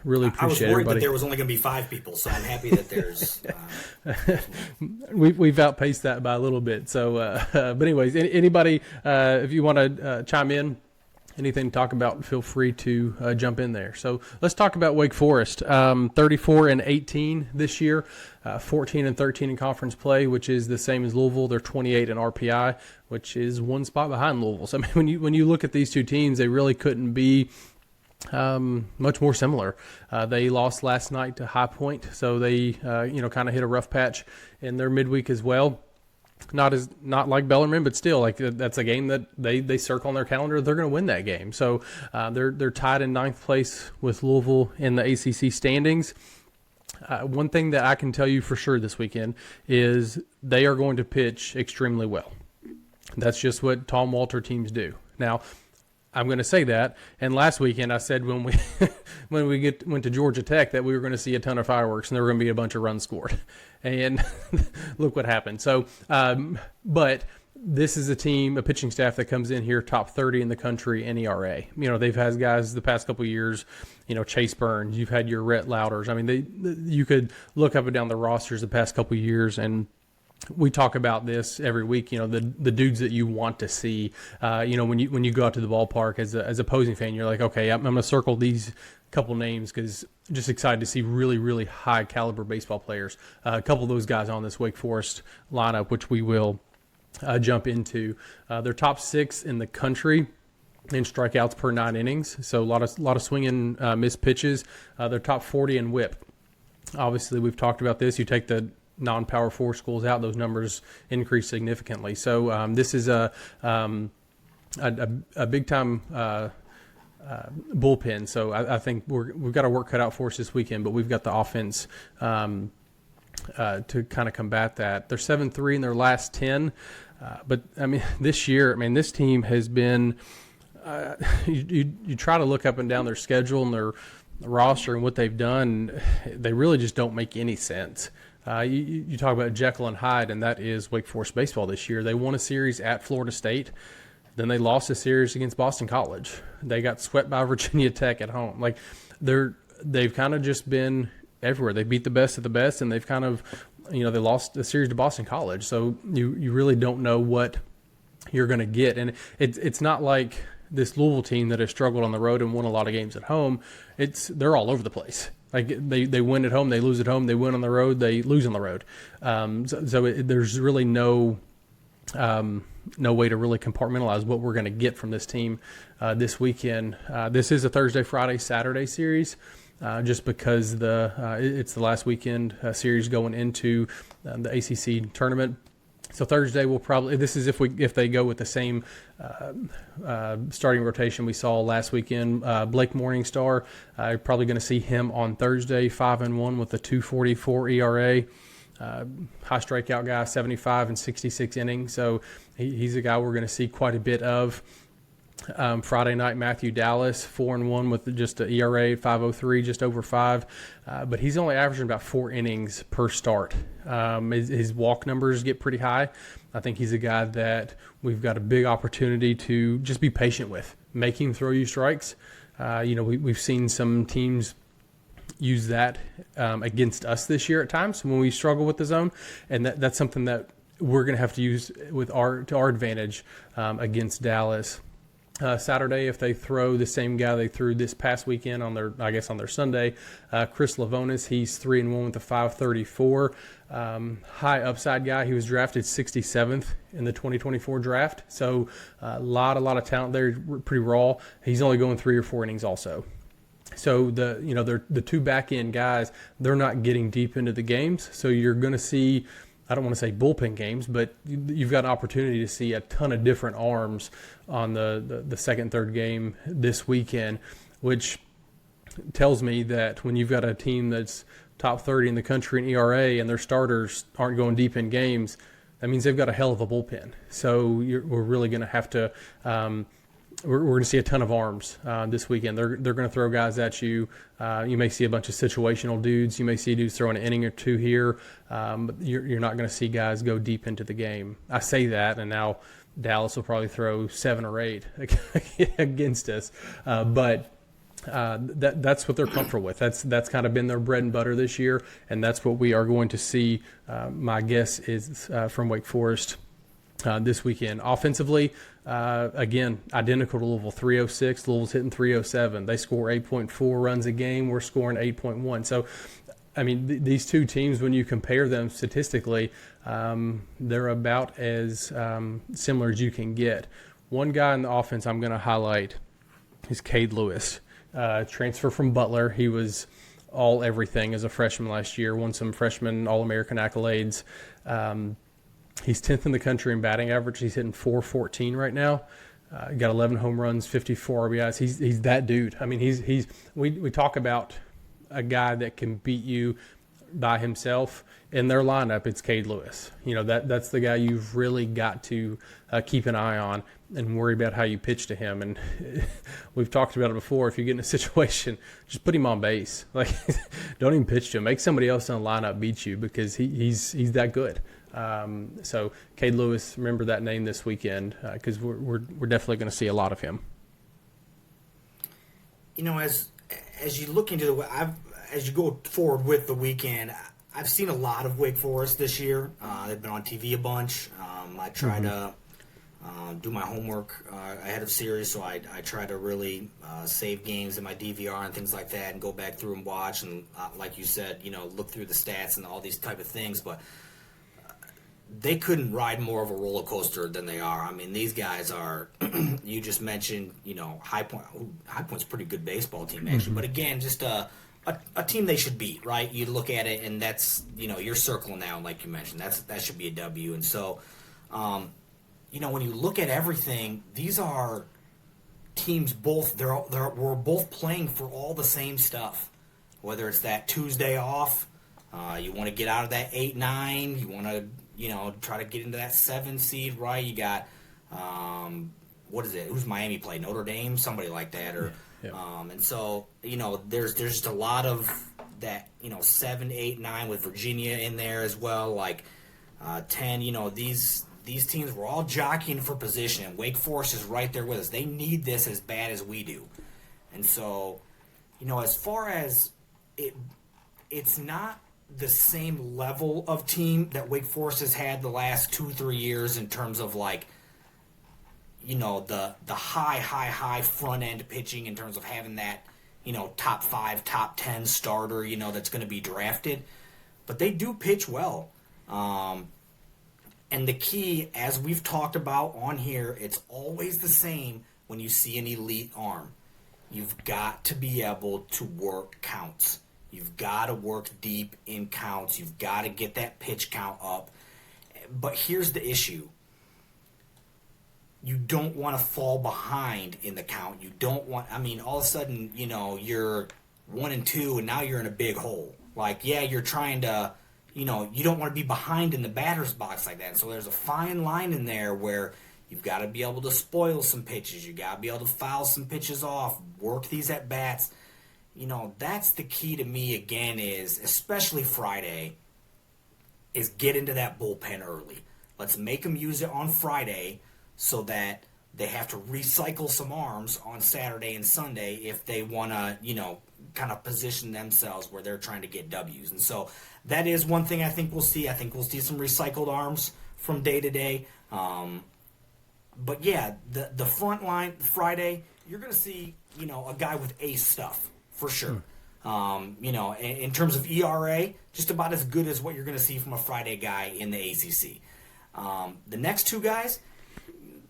really appreciate everybody. I was worried that there was only going to be 5 people, so I'm happy that there's. We've outpaced that by a little bit. So, but anyways, anybody, if you want to chime in, anything to talk about, feel free to jump in there. So let's talk about Wake Forest. 34-18 this year, 14-13 in conference play, which is the same as Louisville. They're 28 in RPI, which is one spot behind Louisville. So I mean, when you look at these two teams, they really couldn't be much more similar. They lost last night to High Point, so they kind of hit a rough patch in their midweek as well. Not like Bellarmine, but still, like that's a game that they circle on their calendar. They're going to win that game. So they're tied in 9th place with Louisville in the ACC standings. One thing that I can tell you for sure this weekend is they are going to pitch extremely well. That's just what Tom Walter teams do. Now, I'm going to say that. And last weekend I said when we went to Georgia Tech that we were going to see a ton of fireworks and there were going to be a bunch of runs scored. And look what happened. So, but this is a pitching staff that comes in here top 30 in the country in ERA. They've had guys the past couple of years, Chase Burns, you've had your Rhett Louders. I mean, you could look up and down the rosters the past couple of years, and we talk about this every week, the dudes that you want to see, when you go out to the ballpark as a opposing fan, you're like, okay, I'm going to circle these couple names because just excited to see really, really high caliber baseball players. A couple of those guys on this Wake Forest lineup, which we will jump into. They're top 6 in the country in strikeouts per 9 innings. So a lot of swinging missed pitches. They're top 40 in WHIP. Obviously, we've talked about this. You take the non-Power 4 schools out, those numbers increase significantly. So this is a big time bullpen. So I think we've got our work cut out for us this weekend, but we've got the offense to kind of combat that. They're 7-3 in their last 10, but I mean this year, this team has been. You try to look up and down their schedule and their roster and what they've done, they really just don't make any sense. You talk about Jekyll and Hyde, and that is Wake Forest baseball this year. They won a series at Florida State. Then they lost a series against Boston College. They got swept by Virginia Tech at home. Like they've kind of just been everywhere. They beat the best of the best, and they've kind of, they lost a series to Boston College. So you really don't know what you're going to get. And it's not like this Louisville team that has struggled on the road and won a lot of games at home. They're all over the place. Like they win at home, they lose at home, they win on the road, they lose on the road. There's really no way to really compartmentalize what we're going to get from this team this weekend. This is a Thursday, Friday, Saturday series, just because it's the last weekend series going into the ACC tournament. So Thursday this is if they go with the same starting rotation we saw last weekend. Blake Morningstar, you're probably going to see him on Thursday, 5-1 with a 2.44 ERA. High strikeout guy, 75 and 66 innings. So he's a guy we're going to see quite a bit of. Friday night, Matthew Dallas, 4-1 with just an ERA, 5.03, just over 5. But he's only averaging about 4 innings per start. His walk numbers get pretty high. I think he's a guy that we've got a big opportunity to just be patient with. Make him throw you strikes. We've seen some teams use that against us this year at times when we struggle with the zone, and that's something that we're going to have to use to our advantage against Dallas. Saturday, if they throw the same guy they threw this past weekend on their Sunday, Chris Lavonis, he's 3-1 with a 5.34. High upside guy. He was drafted 67th in the 2024 draft. So a lot of talent there. Pretty raw. He's only going 3 or 4 innings also. So they're the two back end guys. They're not getting deep into the games. So you're going to see, I don't want to say bullpen games, but you've got an opportunity to see a ton of different arms on the second, third game this weekend, which tells me that when you've got a team that's top 30 in the country in ERA and their starters aren't going deep in games, that means they've got a hell of a bullpen. So we're really going to have to we're going to see a ton of arms this weekend. They're going to throw guys at you. You may see a bunch of situational dudes. You may see dudes throwing an inning or two here. But you're not going to see guys go deep into the game. I say that, and now Dallas will probably throw 7 or 8 against us. But that's what they're comfortable with. That's kind of been their bread and butter this year, and that's what we are going to see. My guess is from Wake Forest this weekend. Offensively, again, identical to Louisville, 306. Louisville's hitting 307. They score 8.4 runs a game. We're scoring 8.1. So, I mean, these two teams, when you compare them statistically, they're about as similar as you can get. One guy in the offense I'm going to highlight is Cade Lewis, transfer from Butler. He was all everything as a freshman last year, won some freshman All-American accolades. He's 10th in the country in batting average. He's hitting .414 right now. Got 11 home runs, 54 RBIs. He's that dude. I mean, we talk about a guy that can beat you by himself. In their lineup, it's Cade Lewis. That's the guy you've really got to keep an eye on and worry about how you pitch to him. And we've talked about it before. If you get in a situation, just put him on base. Like, don't even pitch to him. Make somebody else in the lineup beat you because he's that good. So Cade Lewis, remember that name this weekend because we're definitely going to see a lot of him. As you look into as you go forward with the weekend, I've seen a lot of Wake Forest this year. They've been on TV a bunch. I try to do my homework ahead of series, so I try to really save games in my DVR and things like that, and go back through and watch and like you said, look through the stats and all these type of things, but. They couldn't ride more of a roller coaster than they are. I mean, these guys are. You just mentioned, High Point. High Point's a pretty good baseball team, actually. But again, just a team they should beat, right? You look at it, and that's you're circling now, like you mentioned. That should be a W. And so, when you look at everything, these are teams. We're both playing for all the same stuff. Whether it's that Tuesday off, you want to get out of that 8-9, you want to. Try to get into that 7 seed, right? You got, what is it? Who's Miami play? Notre Dame? Somebody like that. And so, there's just a lot of that, 7, 8, 9 with Virginia in there as well. Like 10, these teams were all jockeying for position, and Wake Forest is right there with us. They need this as bad as we do. And so, as far as it's not the same level of team that Wake Forest has had the last 2-3 years in terms of the high front end pitching in terms of having that, top 5, top 10 starter, that's going to be drafted. But they do pitch well. And the key, as we've talked about on here, it's always the same when you see an elite arm. You've got to be able to work counts. You've got to work deep in counts. You've got to get that pitch count up. But here's the issue. You don't want to fall behind in the count. You don't want, all of a sudden, you're 1-2 and now you're in a big hole. Like, yeah, you're trying to, you don't want to be behind in the batter's box like that. And so there's a fine line in there where you've got to be able to spoil some pitches. You got to be able to foul some pitches off, work these at bats. That's the key to me, again, is, especially Friday, is get into that bullpen early. Let's make them use it on Friday so that they have to recycle some arms on Saturday and Sunday if they want to, kind of position themselves where they're trying to get W's. And so that is one thing I think we'll see. I think we'll see some recycled arms from day to day. But yeah, the front line Friday, you're going to see, a guy with ace stuff for sure. In terms of ERA, just about as good as what you're going to see from a Friday guy in the ACC. The next two guys,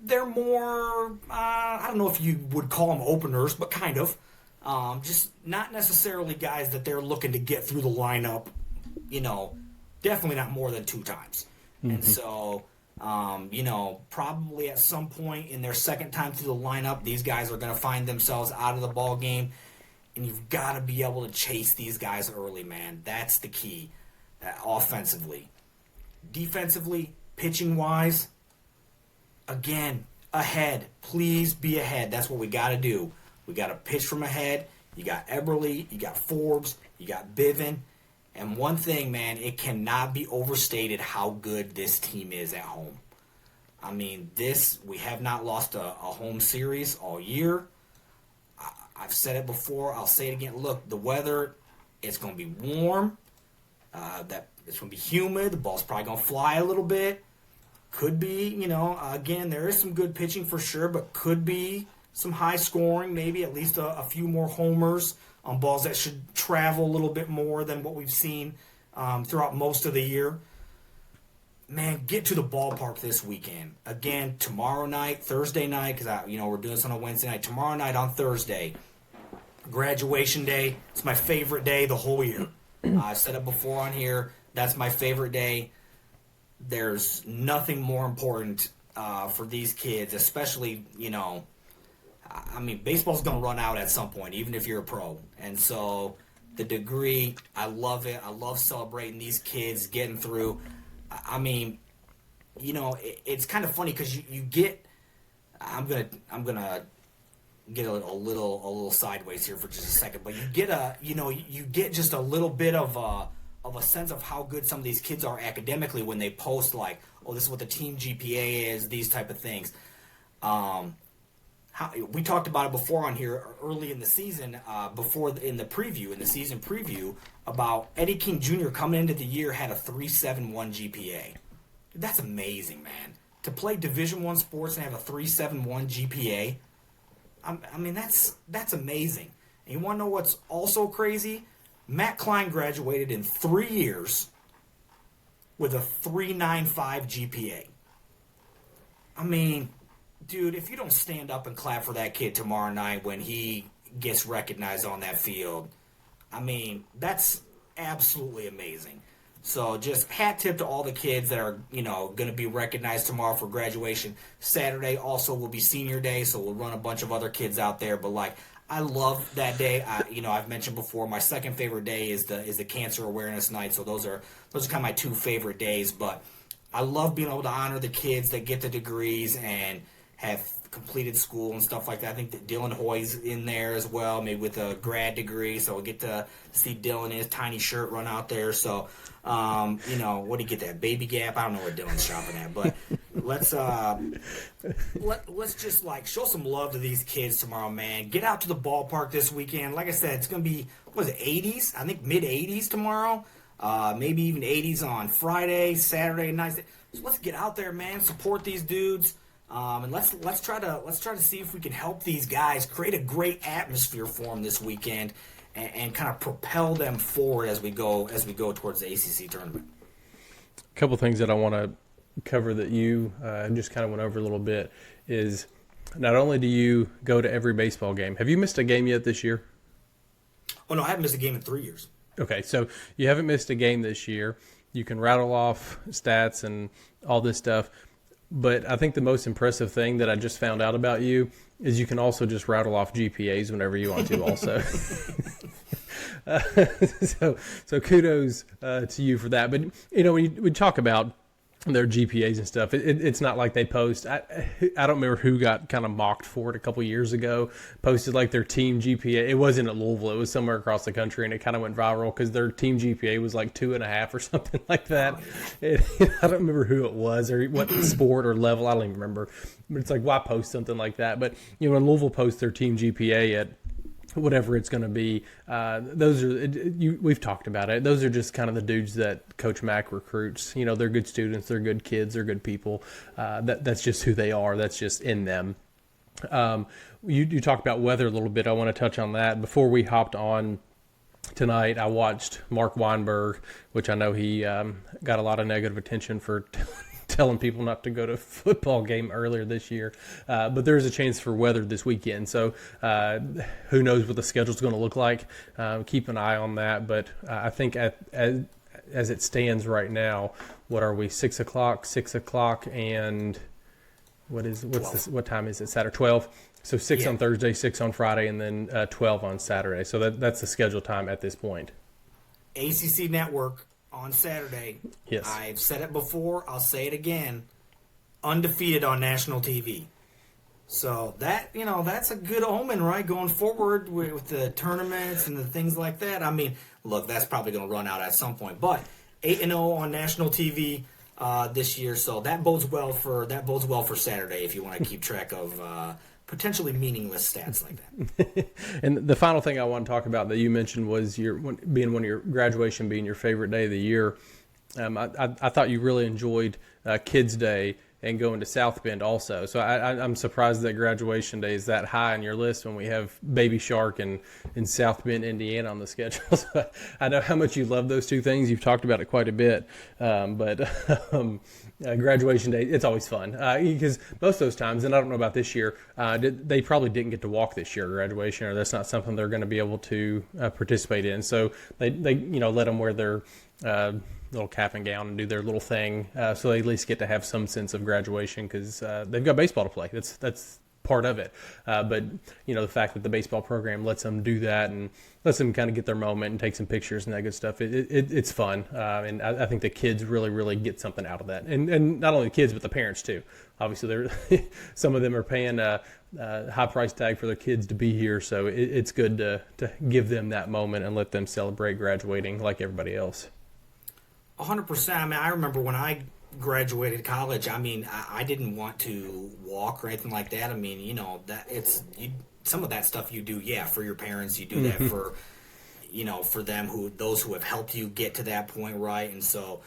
they're more, I don't know if you would call them openers, but kind of. Just not necessarily guys that they're looking to get through the lineup, definitely not more than 2 times. Mm-hmm. And so, probably at some point in their second time through the lineup, these guys are going to find themselves out of the ball game. And you've got to be able to chase these guys early, man. That's the key, offensively. Defensively, pitching-wise, again, ahead. Please be ahead. That's what we got to do. We got to pitch from ahead. You got Eberle, you got Forbes, you got Bivin. And one thing, man, it cannot be overstated how good this team is at home. I mean, we have not lost a home series all year. I've said it before. I'll say it again. Look, the weather, it's going to be warm. It's going to be humid. The ball's probably going to fly a little bit. Could be, again, there is some good pitching for sure, but could be some high scoring, maybe at least a few more homers on balls that should travel a little bit more than what we've seen throughout most of the year. Man, get to the ballpark this weekend. Again, tomorrow night, Thursday night, because we're doing this on a Wednesday night. Tomorrow night on Thursday, graduation day. It's my favorite day the whole year. I've said it before on here. That's my favorite day. There's nothing more important for these kids, especially, baseball's going to run out at some point, even if you're a pro. And so the degree, I love it. I love celebrating these kids getting through. It's kind of funny because you get. I'm gonna get a little sideways here for just a second, but you get just a little bit of a sense of how good some of these kids are academically when they post like, oh, this is what the team GPA is, these type of things. We talked about it before on here early in the season, in the season preview, about Eddie King Jr. coming into the year had a 3.71 GPA. That's amazing, man. To play Division I sports and have a 3.71 GPA, that's amazing. And you want to know what's also crazy? Matt Klein graduated in 3 years with a 3.95 GPA. Dude, if you don't stand up and clap for that kid tomorrow night when he gets recognized on that field, that's absolutely amazing. So just hat tip to all the kids that are, going to be recognized tomorrow for graduation. Saturday also will be senior day, so we'll run a bunch of other kids out there. But I love that day. I've mentioned before, my second favorite day is the Cancer Awareness Night. So those are kind of my 2 favorite days. But I love being able to honor the kids that get the degrees and have completed school and stuff like that. I think that Dylan Hoy's in there as well, maybe with a grad degree. So we'll get to see Dylan in his tiny shirt run out there. So, what do you get, that Baby Gap? I don't know where Dylan's shopping at, but let's just show some love to these kids tomorrow, man. Get out to the ballpark this weekend. Like I said, it's going to be, 80s? I think mid-80s tomorrow. Maybe even 80s on Friday, Saturday night. So let's get out there, man. Support these dudes. And let's try to see if we can help these guys create a great atmosphere for them this weekend, and kind of propel them forward as we go towards the ACC tournament. A couple things that I want to cover that you just kind of went over a little bit is, not only do you go to every baseball game, have you missed a game yet this year? Oh no, I haven't missed a game in 3 years. Okay, so you haven't missed a game this year. You can rattle off stats and all this stuff. But I think the most impressive thing that I just found out about you is you can also just rattle off GPAs whenever you want to also. So kudos to you for that. But, when we talk about their GPAs and stuff. It's not like they post. I don't remember who got kind of mocked for it a couple years ago. Posted like their team GPA. It wasn't at Louisville. It was somewhere across the country, and it kind of went viral because their team GPA was like 2.5 or something like that. I don't remember who it was or what sport or level. I don't even remember. But it's like, why post something like that? But when Louisville posts their team GPA at whatever it's going to be, those are we've talked about it. Those are just kind of the dudes that Coach Mack recruits. They're good students, they're good kids, they're good people. That's just who they are. That's just in them. You talked about weather a little bit. I want to touch on that. Before we hopped on tonight, I watched Mark Weinberg, which I know he got a lot of negative attention for telling people not to go to a football game earlier this year. But there's a chance for weather this weekend. So who knows what the schedule's going to look like. Keep an eye on that. But I think as it stands right now, what are we, 6 o'clock, and what time is it? Saturday, 12. So 6 on Thursday, 6 on Friday, and then 12 on Saturday. So that's the schedule time at this point. ACC Network on Saturday. Yes. I've said it before. I'll say it again. Undefeated on national TV. So that's a good omen, right? Going forward with the tournaments and the things like that. I mean, look, that's probably going to run out at some point. But 8-0 on national TV this year. So that bodes well for Saturday if you want to keep track of potentially meaningless stats like that. And the final thing I want to talk about that you mentioned was graduation being your favorite day of the year. I thought you really enjoyed Kids Day and going to South Bend also. So I'm surprised that graduation day is that high on your list when we have Baby Shark in South Bend, Indiana on the schedule. So I know how much you love those two things. You've talked about it quite a bit. But graduation day, it's always fun because most of those times, and I don't know about this year, they probably didn't get to walk this year, graduation, or that's not something they're going to be able to participate in. So they let them wear their little cap and gown and do their little thing, so they at least get to have some sense of graduation because they've got baseball to play. That's part of it. But the fact that the baseball program lets them do that and lets them kind of get their moment and take some pictures and that good stuff, it's fun. And I think the kids really, really get something out of that. And not only the kids, but the parents too. Obviously, some of them are paying a high price tag for their kids to be here, so it's good to give them that moment and let them celebrate graduating like everybody else. 100%. I mean, I remember when I graduated college, I mean, I didn't want to walk or anything like that. I mean, some of that stuff you do, for your parents. You do that for, for them, those who have helped you get to that point, right? And so,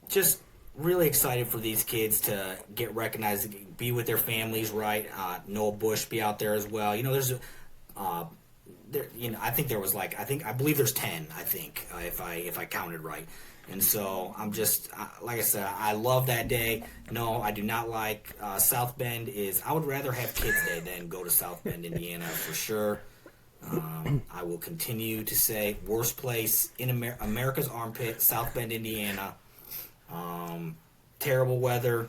just really excited for these kids to get recognized, be with their families, right? Noah Bush be out there as well. I think there was I believe there's 10. I think if I counted right. And so I'm just, like I said, I love that day. No, I do not like South Bend. I would rather have Kids Day than go to South Bend, Indiana, for sure. I will continue to say worst place in America's armpit, South Bend, Indiana. Terrible weather.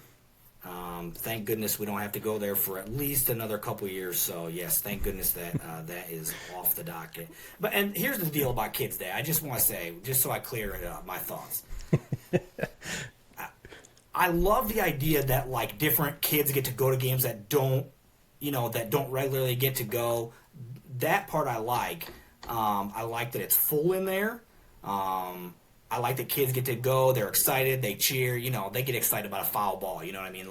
Thank goodness we don't have to go there for at least another couple years. So yes, thank goodness that that is off the docket. And here's the deal about Kids Day. I just want to say, just so I clear it up, my thoughts. I love the idea that different kids get to go to games that don't regularly get to go. That part I like. I like that it's full in there. I like that kids get to go. They're excited. They cheer. They get excited about a foul ball. You know what I mean?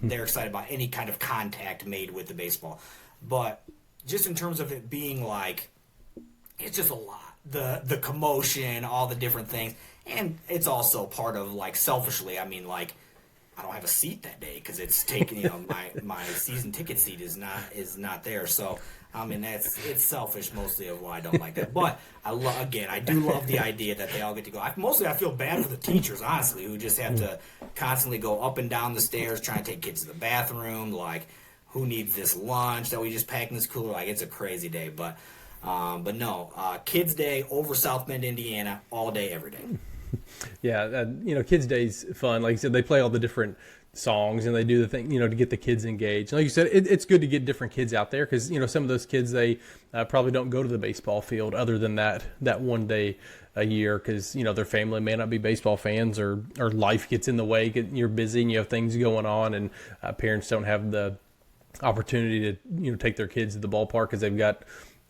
They're excited about any kind of contact made with the baseball. But just in terms of it being it's just a lot. The commotion, all the different things. And it's also part of, selfishly, I mean, I don't have a seat that day because it's taken, my season ticket seat is not there. So, I mean, it's selfish mostly of why I don't like that. But I do love the idea that they all get to go. I feel bad for the teachers, honestly, who just have to constantly go up and down the stairs trying to take kids to the bathroom. Who needs this lunch that we just packed in this cooler? It's a crazy day. But no, Kids Day over South Bend, Indiana, all day, every day. Yeah, Kids Day's fun. Like you said, they play all the different songs and they do the thing, to get the kids engaged. Like you said, it's good to get different kids out there because, some of those kids, they probably don't go to the baseball field other than that one day a year because their family may not be baseball fans or life gets in the way. You're busy and you have things going on, and parents don't have the opportunity to take their kids to the ballpark because they've got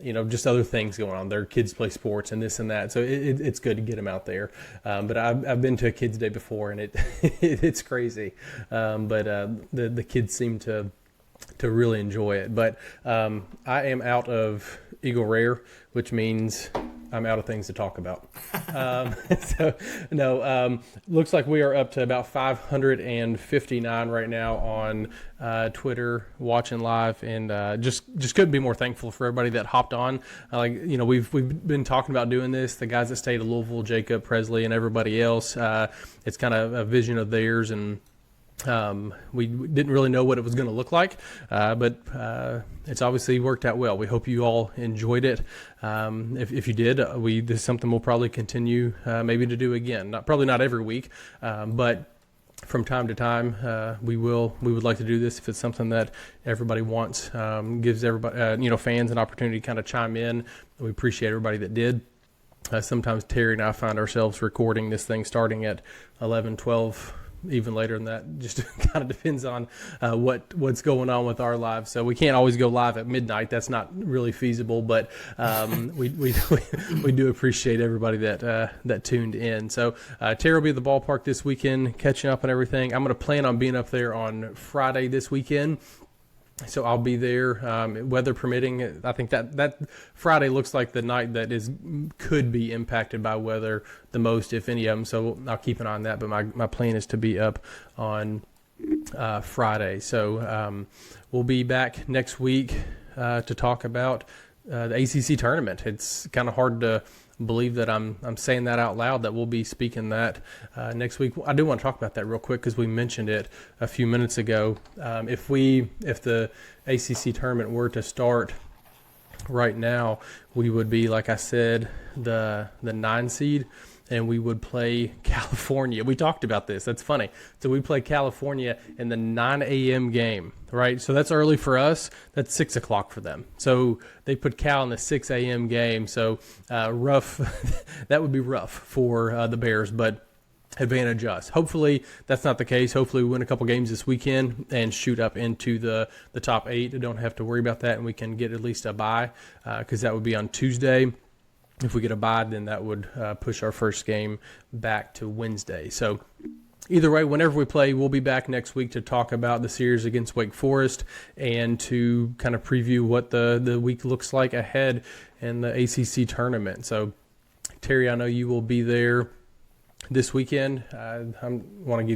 just other things going on. Their kids play sports and this and that, so it's good to get them out there. But I've been to a kids' day before, and it's crazy. But the kids seem to really enjoy it. But I am out of Eagle Rare, which means I'm out of things to talk about. Looks like we are up to about 559 right now on Twitter watching live, and just couldn't be more thankful for everybody that hopped on. We've been talking about doing this. The guys that stayed at Louisville, Jacob, Presley, and everybody else. It's kind of a vision of theirs, and we didn't really know what it was going to look like, but it's obviously worked out well. We hope you all enjoyed it. If you did, this is something we'll probably continue maybe to do again. Probably not every week, but from time to time we would like to do this if it's something that everybody wants. Gives everybody fans an opportunity to kind of chime in. We appreciate everybody that did. Sometimes Terry and I find ourselves recording this thing starting at 11, 12, even later than that. Just kind of depends on what's going on with our lives. So we can't always go live at midnight. That's not really feasible, but we do appreciate everybody that tuned in. So Terry will be at the ballpark this weekend, catching up on everything. I'm going to plan on being up there on Friday this weekend. So I'll be there, weather permitting. I think that Friday looks like the night that could be impacted by weather the most, if any of them. So I'll keep an eye on that. But my plan is to be up on Friday. So we'll be back next week to talk about the ACC tournament. It's kind of hard to believe that I'm saying that out loud, that we'll be speaking that next week. I do want to talk about that real quick because we mentioned it a few minutes ago. If the ACC tournament were to start right now, we would be, like I said, the 9 seed, and we would play California. We talked about this. That's funny. So we play California in the 9 a.m. game, right? So that's early for us. That's 6 o'clock for them. So they put Cal in the 6 a.m. game. So rough. That would be rough for the Bears, but advantage us. Hopefully that's not the case. Hopefully we win a couple games this weekend and shoot up into the top 8. We don't have to worry about that, and we can get at least a bye because that would be on Tuesday. If we get a bye, then that would push our first game back to Wednesday. So either way, whenever we play, we'll be back next week to talk about the series against Wake Forest and to kind of preview what the week looks like ahead in the ACC tournament. So, Terry, I know you will be there this weekend. I want to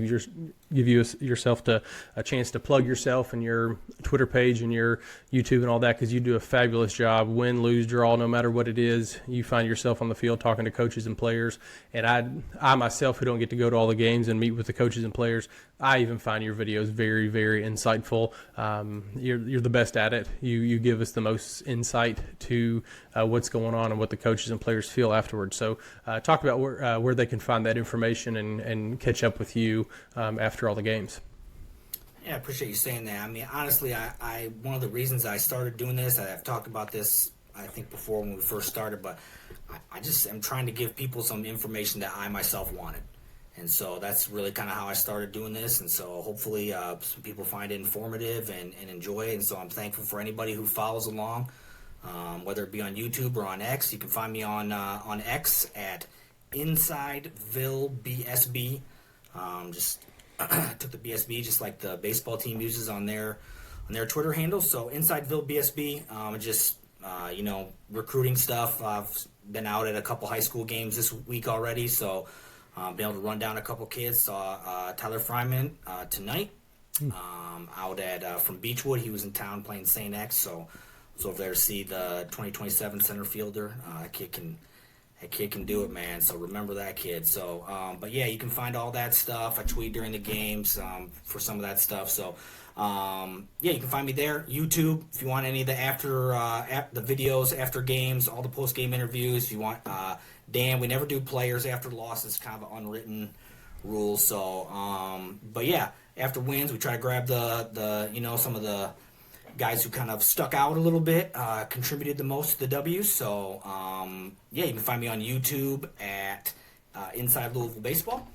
give yourself a chance to plug yourself and your Twitter page and your YouTube and all that, because you do a fabulous job. Win, lose, draw, no matter what it is, you find yourself on the field talking to coaches and players. And I myself, who don't get to go to all the games and meet with the coaches and players, I even find your videos very, very insightful. You're the best at it. You give us the most insight to what's going on and what the coaches and players feel afterwards. So talk about where they can find that information and catch up with you after all the games. Yeah, I appreciate you saying that. I mean, honestly, I one of the reasons I started doing this, I've talked about this, I think, before when we first started, but I just am trying to give people some information that I myself wanted. And so that's really kind of how I started doing this. And so hopefully some people find it informative and enjoy it. And so I'm thankful for anybody who follows along, whether it be on YouTube or on X. You can find me on X at InsideVilleBSB. Just took the BSB just like the baseball team uses on their Twitter handle. So InsideVilleBSB, just recruiting stuff. I've been out at a couple high school games this week already, so been able to run down a couple kids. Saw Tyler Fryman tonight out at from Beechwood. He was in town playing St. X, so I was over there to see the 2027 center fielder. That kid can do it, man. So remember that kid. So, but yeah, you can find all that stuff. I tweet during the games for some of that stuff. So, yeah, you can find me there. YouTube, if you want any of the the videos after games, all the post game interviews. If you want, Dan, we never do players after losses, kind of an unwritten rule. So, but yeah, after wins, we try to grab the some of the guys who kind of stuck out a little bit, contributed the most to the W. So, yeah, you can find me on YouTube at Inside Louisville Baseball.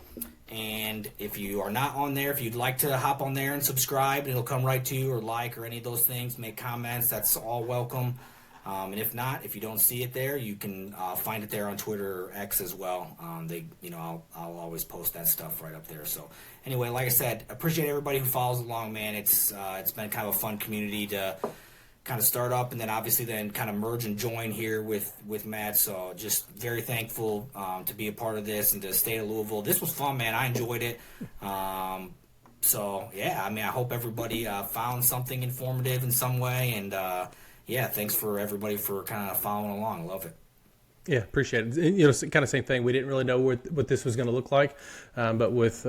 And if you are not on there, if you'd like to hop on there and subscribe, it'll come right to you, or like, or any of those things, make comments, that's all welcome. And if not, if you don't see it there, you can find it there on Twitter or X as well. I'll always post that stuff right up there. So anyway, like I said, appreciate everybody who follows along, man. It's been kind of a fun community to kind of start up, and then obviously then kind of merge and join here with Matt. So just very thankful to be a part of this and to stay at Louisville. This was fun, man. I enjoyed it. So yeah, I mean, I hope everybody found something informative in some way, and yeah, thanks for everybody for kind of following along. Love it. Yeah, appreciate it. You know, kind of same thing. We didn't really know what this was going to look like, but with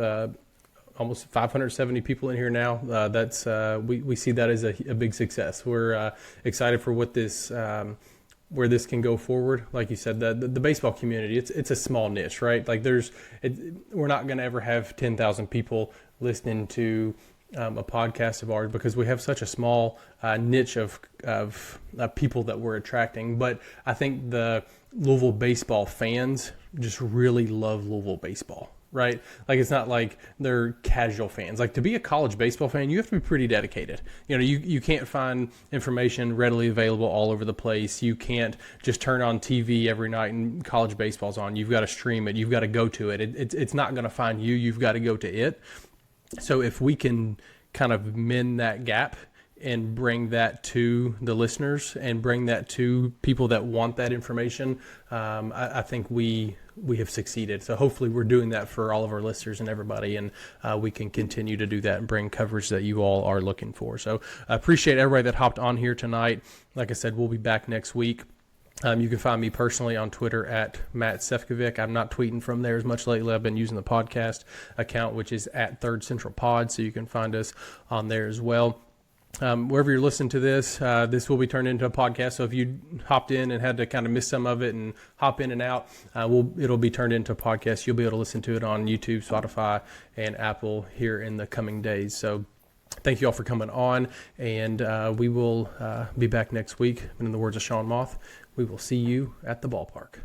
almost 570 people in here now, that's we see that as a big success. We're excited for what this where this can go forward. Like you said, the baseball community, it's a small niche, right? Like we're not going to ever have 10,000 people listening to a podcast of ours because we have such a small niche of people that we're attracting. But I think the Louisville baseball fans just really love Louisville baseball, right? Like, it's not like they're casual fans. Like, to be a college baseball fan, you have to be pretty dedicated. You know, you can't find information readily available all over the place. You can't just turn on TV every night and college baseball's on. You've got to stream it. You've got to go to it. It's not going to find you. You've got to go to it. So if we can kind of mend that gap and bring that to the listeners and bring that to people that want that information, I think we have succeeded. So hopefully we're doing that for all of our listeners and everybody, and we can continue to do that and bring coverage that you all are looking for. So I appreciate everybody that hopped on here tonight. Like I said, we'll be back next week. You can find me personally on Twitter at Matt Sefcovic. I'm not tweeting from there as much lately. I've been using the podcast account, which is at Third Central Pod, so you can find us on there as well. Wherever you're listening to this, this will be turned into a podcast. So if you hopped in and had to kind of miss some of it and hop in and out, it'll be turned into a podcast. You'll be able to listen to it on YouTube, Spotify, and Apple here in the coming days. So thank you all for coming on, and we will be back next week. And in the words of Sean Moth, we will see you at the ballpark.